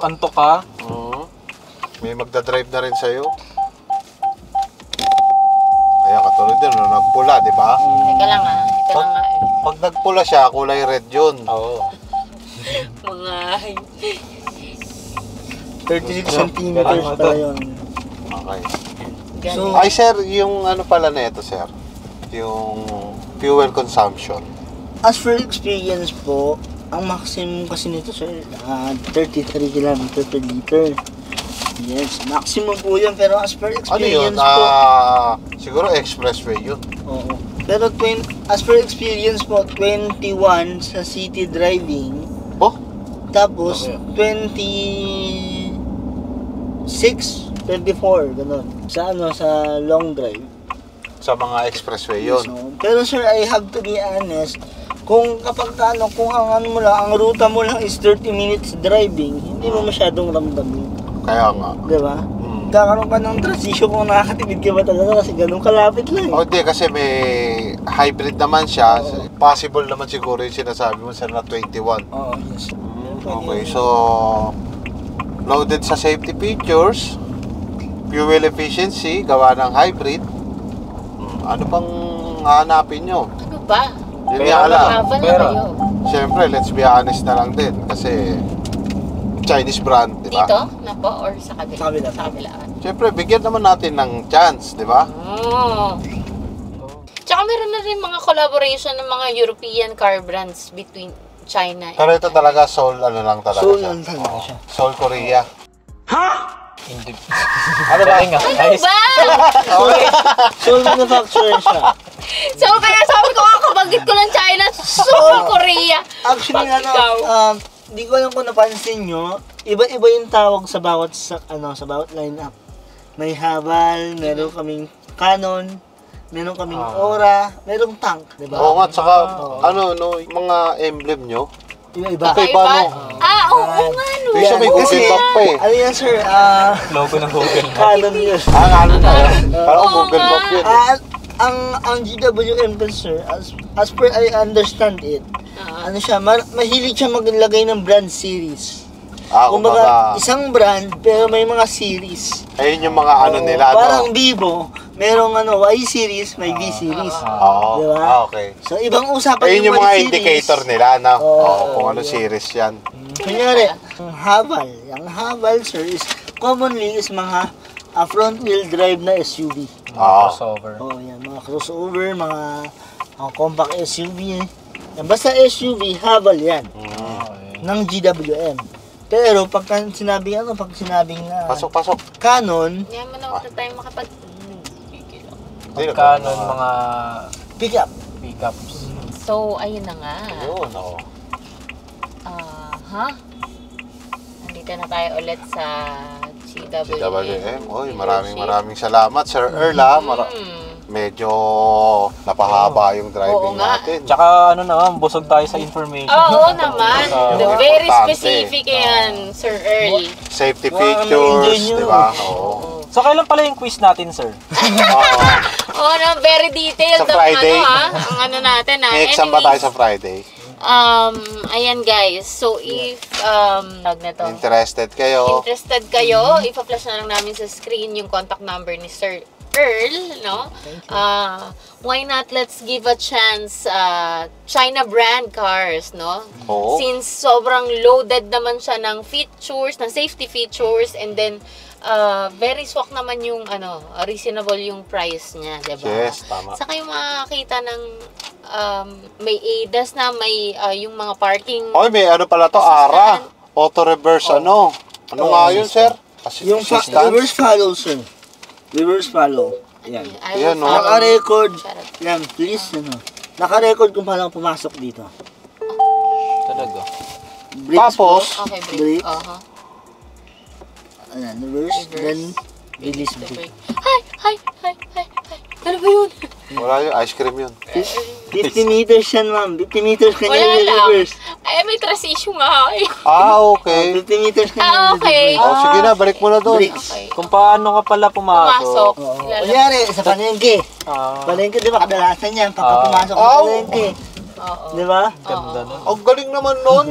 Speaker 3: antok ka,
Speaker 1: May magdadrive na rin sa'yo. Ayan, katulad din, nagpula, di ba?
Speaker 2: Teka lang ito lang nga eh.
Speaker 1: Pag nagpula siya, kulay red yun.
Speaker 3: oo.
Speaker 2: Mga...
Speaker 4: 36 centimeters
Speaker 3: Ganun
Speaker 4: pala
Speaker 3: ito.
Speaker 4: yun.
Speaker 1: Okay.
Speaker 2: Galing.
Speaker 1: Ay, sir, yung ano pala na ito, sir? Yung fuel consumption.
Speaker 4: As for experience po, ang maximum kasi nito, sir, 33 km per liter. Yes, maximum po yun. Pero as per
Speaker 1: Ano yun?
Speaker 4: experience po,
Speaker 1: Siguro expressway yun.
Speaker 4: oo. Pero as per experience po, 21 sa city driving.
Speaker 1: Oh?
Speaker 4: Tapos,
Speaker 3: Okay.
Speaker 4: 24, ganun. Sa sa long drive.
Speaker 1: Sa mga expressway yun.
Speaker 4: So, pero sir, I have to be honest, kung kapag kung ang mo lang, ang ruta mo lang is 30 minutes driving, hindi mo masyadong ramdam yun.
Speaker 1: Kaya nga.
Speaker 4: Di ba? Kakaroon ka ng transition kung nakakatipid ka ba talaga kasi ganun kalapit lang.
Speaker 1: O hindi, kasi may hybrid naman siya. Possible naman siguro yung sinasabi mo, sir, na 21.
Speaker 4: Oo, yes.
Speaker 1: Okay, so loaded sa safety features, fuel efficiency, gawa ng hybrid. Ano pang hahanapin nyo?
Speaker 2: Ano ba?
Speaker 1: Yun
Speaker 3: Pera
Speaker 1: nga lang.
Speaker 2: Travel na
Speaker 3: Pera.
Speaker 2: kayo.
Speaker 1: Siyempre, let's be honest na lang din. Kasi Chinese brand, di ba?
Speaker 2: Dito? Na po? Or sa kabila?
Speaker 4: Sa kabila.
Speaker 2: Sa kabila.
Speaker 1: Siyempre, bigyan naman natin ng chance, di ba?
Speaker 2: Oh. Tsaka meron na rin mga collaboration ng mga European car brands between China
Speaker 1: Pero ito talaga, Seoul, ano lang talaga
Speaker 4: So,
Speaker 1: siya.
Speaker 4: yun talaga siya.
Speaker 1: Seoul, Korea.
Speaker 3: Hindi.
Speaker 1: Ano ba?
Speaker 3: Galing ah.
Speaker 2: Ano
Speaker 3: Ayos.
Speaker 2: ba?
Speaker 4: So, manufacturer siya.
Speaker 2: So, kaya sabi ko, kabanggit ko lang China, Seoul, Korea.
Speaker 4: Actually,
Speaker 2: Pag ikaw.
Speaker 4: di ko alam kung napansin nyo, iba-iba yung tawag sa bawat sa bawat lineup. May Haval, meron kaming Canon, meron kaming Aura, merong tank, di ba?
Speaker 1: Oo nga, tsaka, ano, no, yung mga emblem nyo,
Speaker 4: Iba-iba.
Speaker 1: Kakaiba, no?
Speaker 2: Oo nga,
Speaker 1: Yung isa may Google Map pa eh.
Speaker 4: Ano yan, sir?
Speaker 3: Logo ng Google.
Speaker 4: Canon yun.
Speaker 1: Ano na yun? Parang
Speaker 2: Oo
Speaker 1: Google
Speaker 2: nga.
Speaker 1: Map yun.
Speaker 4: Ang GWM ko, sir, as per I understand it, ano siya, mahilig siya maglagay ng brand series. Kumbaga, isang brand, pero may mga series.
Speaker 1: Ayun yung mga ano nila,
Speaker 4: Parang
Speaker 1: no?
Speaker 4: Vivo, merong Y series, may V series.
Speaker 1: Oo.
Speaker 4: Diba?
Speaker 1: Okay.
Speaker 4: So, ibang usapan
Speaker 1: Ayun yung mga
Speaker 4: series.
Speaker 1: indicator nila, no?
Speaker 4: Oo.
Speaker 1: Kung ano series yan.
Speaker 4: Kunyari, ang Haval. Ang Haval, sir, is commonly is mga front wheel drive na SUV.
Speaker 3: Crossover.
Speaker 4: Yan, mga crossover, mga compact SUV. Yan, basta SUV, Haval yan. Ng GWM. Pero pag sinabing
Speaker 1: Pasok.
Speaker 4: Canon,
Speaker 2: Yan mo na huwag na tayo makapag...
Speaker 3: Canon, mga
Speaker 4: pickup.
Speaker 3: pickups.
Speaker 2: So, ayun na nga.
Speaker 1: Ayun, oo.
Speaker 2: Nandito na tayo ulit sa GWM.
Speaker 1: GWM. Oy, maraming salamat, Sir Earl, ha? Medyo napahaba yung driving
Speaker 2: Oo nga.
Speaker 1: natin.
Speaker 3: Tsaka ano naman, busog tayo sa information.
Speaker 2: Oo naman. Very
Speaker 1: Importante.
Speaker 2: specific yan, Sir Earl.
Speaker 1: Safety
Speaker 4: Wow,
Speaker 1: features,
Speaker 4: na-enjoy nyo.
Speaker 1: di ba? Oo.
Speaker 3: So kailan pala yung quiz natin, sir?
Speaker 1: Oo.
Speaker 2: Oo na, very detailed
Speaker 1: Sa Friday.
Speaker 2: ang ano natin
Speaker 1: May exam ba tayo sa Friday?
Speaker 2: Ayan guys. So if tawag na to.
Speaker 1: Interested kayo?
Speaker 2: Interested kayo, ipa-flash na lang namin sa screen yung contact number ni Sir Earl, no? Why not let's give a chance China brand cars, no?
Speaker 1: Oo.
Speaker 2: Since sobrang loaded naman siya ng features, ng safety features, and then very swak naman yung reasonable yung price niya, 'di ba?
Speaker 1: Yes, tama.
Speaker 2: Saka yung makakita ng may ADAS na, may yung mga parking.
Speaker 1: Oy, may ano pala to, ARA. Auto reverse ano? Ano nga yun, sir?
Speaker 4: Yung
Speaker 1: Assistance?
Speaker 4: reverse follow, sir. Reverse follow. Yan.
Speaker 1: Yan, no?
Speaker 4: Naka-record. Yan, please, naka-record kung paano pumasok dito.
Speaker 3: Talaga.
Speaker 4: Brakes
Speaker 1: Tapos,
Speaker 4: po.
Speaker 2: Okay, break.
Speaker 4: Brake. Ayan, reverse, then release brake.
Speaker 2: Hi! Ano ba yun?
Speaker 1: wala yun, ice cream yun.
Speaker 4: 50 meters yan, ma'am. 50 meters kanya
Speaker 2: Wala
Speaker 4: yung
Speaker 2: lang.
Speaker 4: reverse.
Speaker 2: Ay, may trust issue nga eh.
Speaker 1: Okay.
Speaker 4: 50 meters kanya yung
Speaker 2: Okay.
Speaker 4: reverse.
Speaker 1: Sige na, balik mo na doon.
Speaker 4: Brakes.
Speaker 2: Okay.
Speaker 3: Kung paano ka pala
Speaker 2: Pumasok.
Speaker 3: pumasok.
Speaker 4: Oo.
Speaker 2: Ilalabas.
Speaker 4: Kunyari, sa palengke. Palengke, di ba, kadalasan yan, pagka pumasok sa palengke.
Speaker 2: Oo.
Speaker 4: Di ba?
Speaker 3: Ganda nun.
Speaker 1: Ang galing naman nun.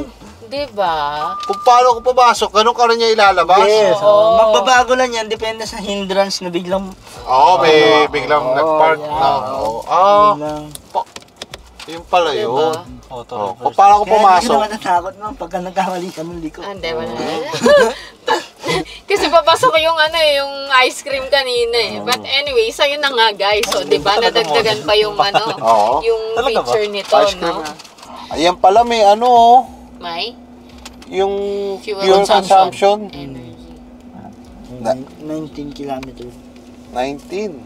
Speaker 2: Diba?
Speaker 1: Kung paano ko pumasok, ganun ka rin niya ilalabas?
Speaker 4: Yes.
Speaker 2: Oo.
Speaker 4: Magbabago lang yan, depende sa hindrance na biglang...
Speaker 1: Oo, may biglang nag-park na. Oo.
Speaker 4: biglang...
Speaker 1: Yung pala yun.
Speaker 2: Diba?
Speaker 3: Auto
Speaker 1: Oh,
Speaker 3: reverse.
Speaker 1: kung paano ko
Speaker 4: Kaya hindi ka
Speaker 1: pumasok,
Speaker 4: naman natakot, ma'am, pagka nagkamali ka ng liko.
Speaker 2: Hindi, wala. Kasi papasok ko yung yung ice cream kanina eh. But anyway, sa'yo na nga guys. So, di ba, nadagdagan pa yung
Speaker 1: Oo.
Speaker 2: yung
Speaker 3: Talaga ba?
Speaker 2: feature nito,
Speaker 1: ice cream
Speaker 2: no?
Speaker 1: na. Ayan pala, may ano,
Speaker 2: May
Speaker 1: yung
Speaker 2: Fuel
Speaker 1: fuel consumption.
Speaker 2: energy.
Speaker 4: 19 kilometers.
Speaker 1: 19.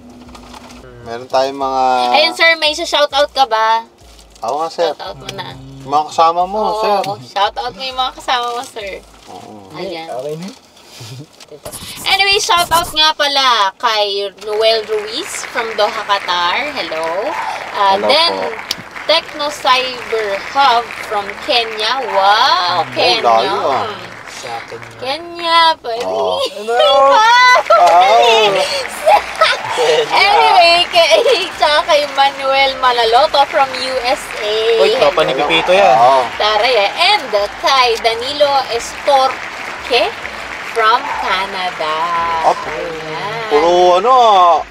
Speaker 1: Meron tayong mga...
Speaker 2: Ayun sir, may shoutout ka ba?
Speaker 1: Oo nga, sir.
Speaker 2: Shoutout mo na.
Speaker 1: Mga kasama mo,
Speaker 2: Oo,
Speaker 1: sir.
Speaker 2: shoutout mo yung mga kasama mo, sir.
Speaker 1: Oo.
Speaker 2: Ayan.
Speaker 4: Okay na?
Speaker 2: Anyway, shoutout nga pala kay Noel Ruiz from Doha, Qatar. Hello.
Speaker 1: Hello
Speaker 2: Then,
Speaker 1: po.
Speaker 2: Techno Cyber Hub from Kenya. Wow, Kenya.
Speaker 1: layo, ah.
Speaker 3: Sa akin.
Speaker 2: Kenya, pwede.
Speaker 1: Oh.
Speaker 2: Anyway, tsaka kay Manuel Malaloto from USA.
Speaker 3: Uy, tropa ni Pipito yan.
Speaker 1: Oo.
Speaker 2: Taray eh. And kay Danilo Estorque from Canada. Ayan.
Speaker 1: Puro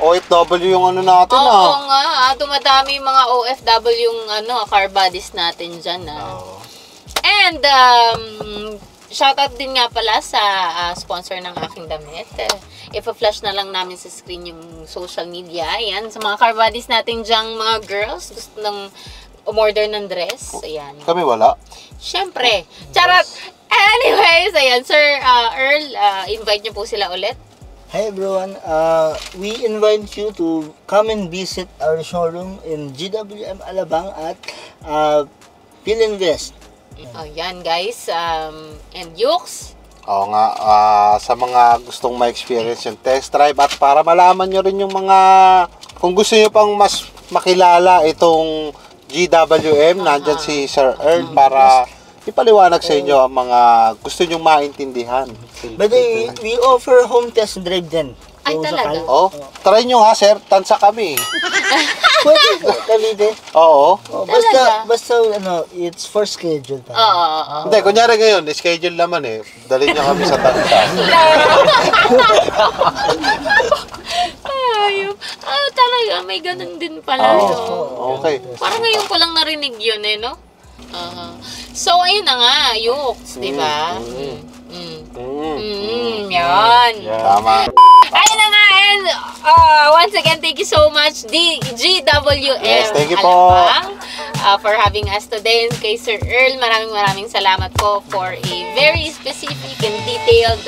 Speaker 1: OFW yung ano natin
Speaker 2: Oo nga, dumadami yung mga OFW yung car bodies natin dyan. And shoutout din nga pala sa sponsor ng aking damit. Ipa-flash na lang namin sa screen yung social media. Ayan, sa mga car bodies natin dyan, mga girls, gusto nang umorder ng dress. Ayan.
Speaker 1: Kami wala.
Speaker 2: Siyempre. Charot! Anyways, ayan, Sir Earl, invite niyo po sila ulit.
Speaker 4: Hi everyone, we invite you to come and visit our showroom in GWM Alabang at Philinvest.
Speaker 2: Ayan, guys. And Yux.
Speaker 1: Oo nga, sa mga gustong ma-experience yung test drive at para malaman nyo rin yung mga, kung gusto nyo pang mas makilala itong GWM, nandyan si Sir Earl para ipaliwanag sa inyo ang mga gusto nyong maintindihan.
Speaker 4: But we offer home test drive din.
Speaker 2: Ay,
Speaker 4: Kung
Speaker 2: talaga?
Speaker 4: sakali-
Speaker 1: Oh, try nyo ha, sir. Tansa kami.
Speaker 4: Pwede kami din.
Speaker 1: Oo.
Speaker 4: Oh,
Speaker 2: Talaga?
Speaker 4: basta it's for schedule pa.
Speaker 2: Oo.
Speaker 1: Hindi, kunyari ngayon, schedule naman eh. Dali nyo kami sa tansa.
Speaker 2: Ayun. Talaga, may ganun din pala.
Speaker 1: Oo.
Speaker 2: no?
Speaker 1: Okay.
Speaker 2: Parang ngayon ko lang narinig yun eh, no? So, ayun na nga, Yukes, di ba? Yan.
Speaker 1: Tama.
Speaker 2: Ayun na nga, and once again, thank you so much, GWM
Speaker 1: Yes, thank you po.
Speaker 2: Alabang, for having us today. And kay Sir Earl, maraming salamat po for a very specific and detailed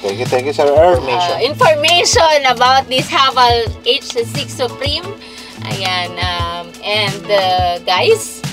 Speaker 1: Thank you, Sir Earl.
Speaker 2: information about this Haval H6 Supreme. Ayan, and guys,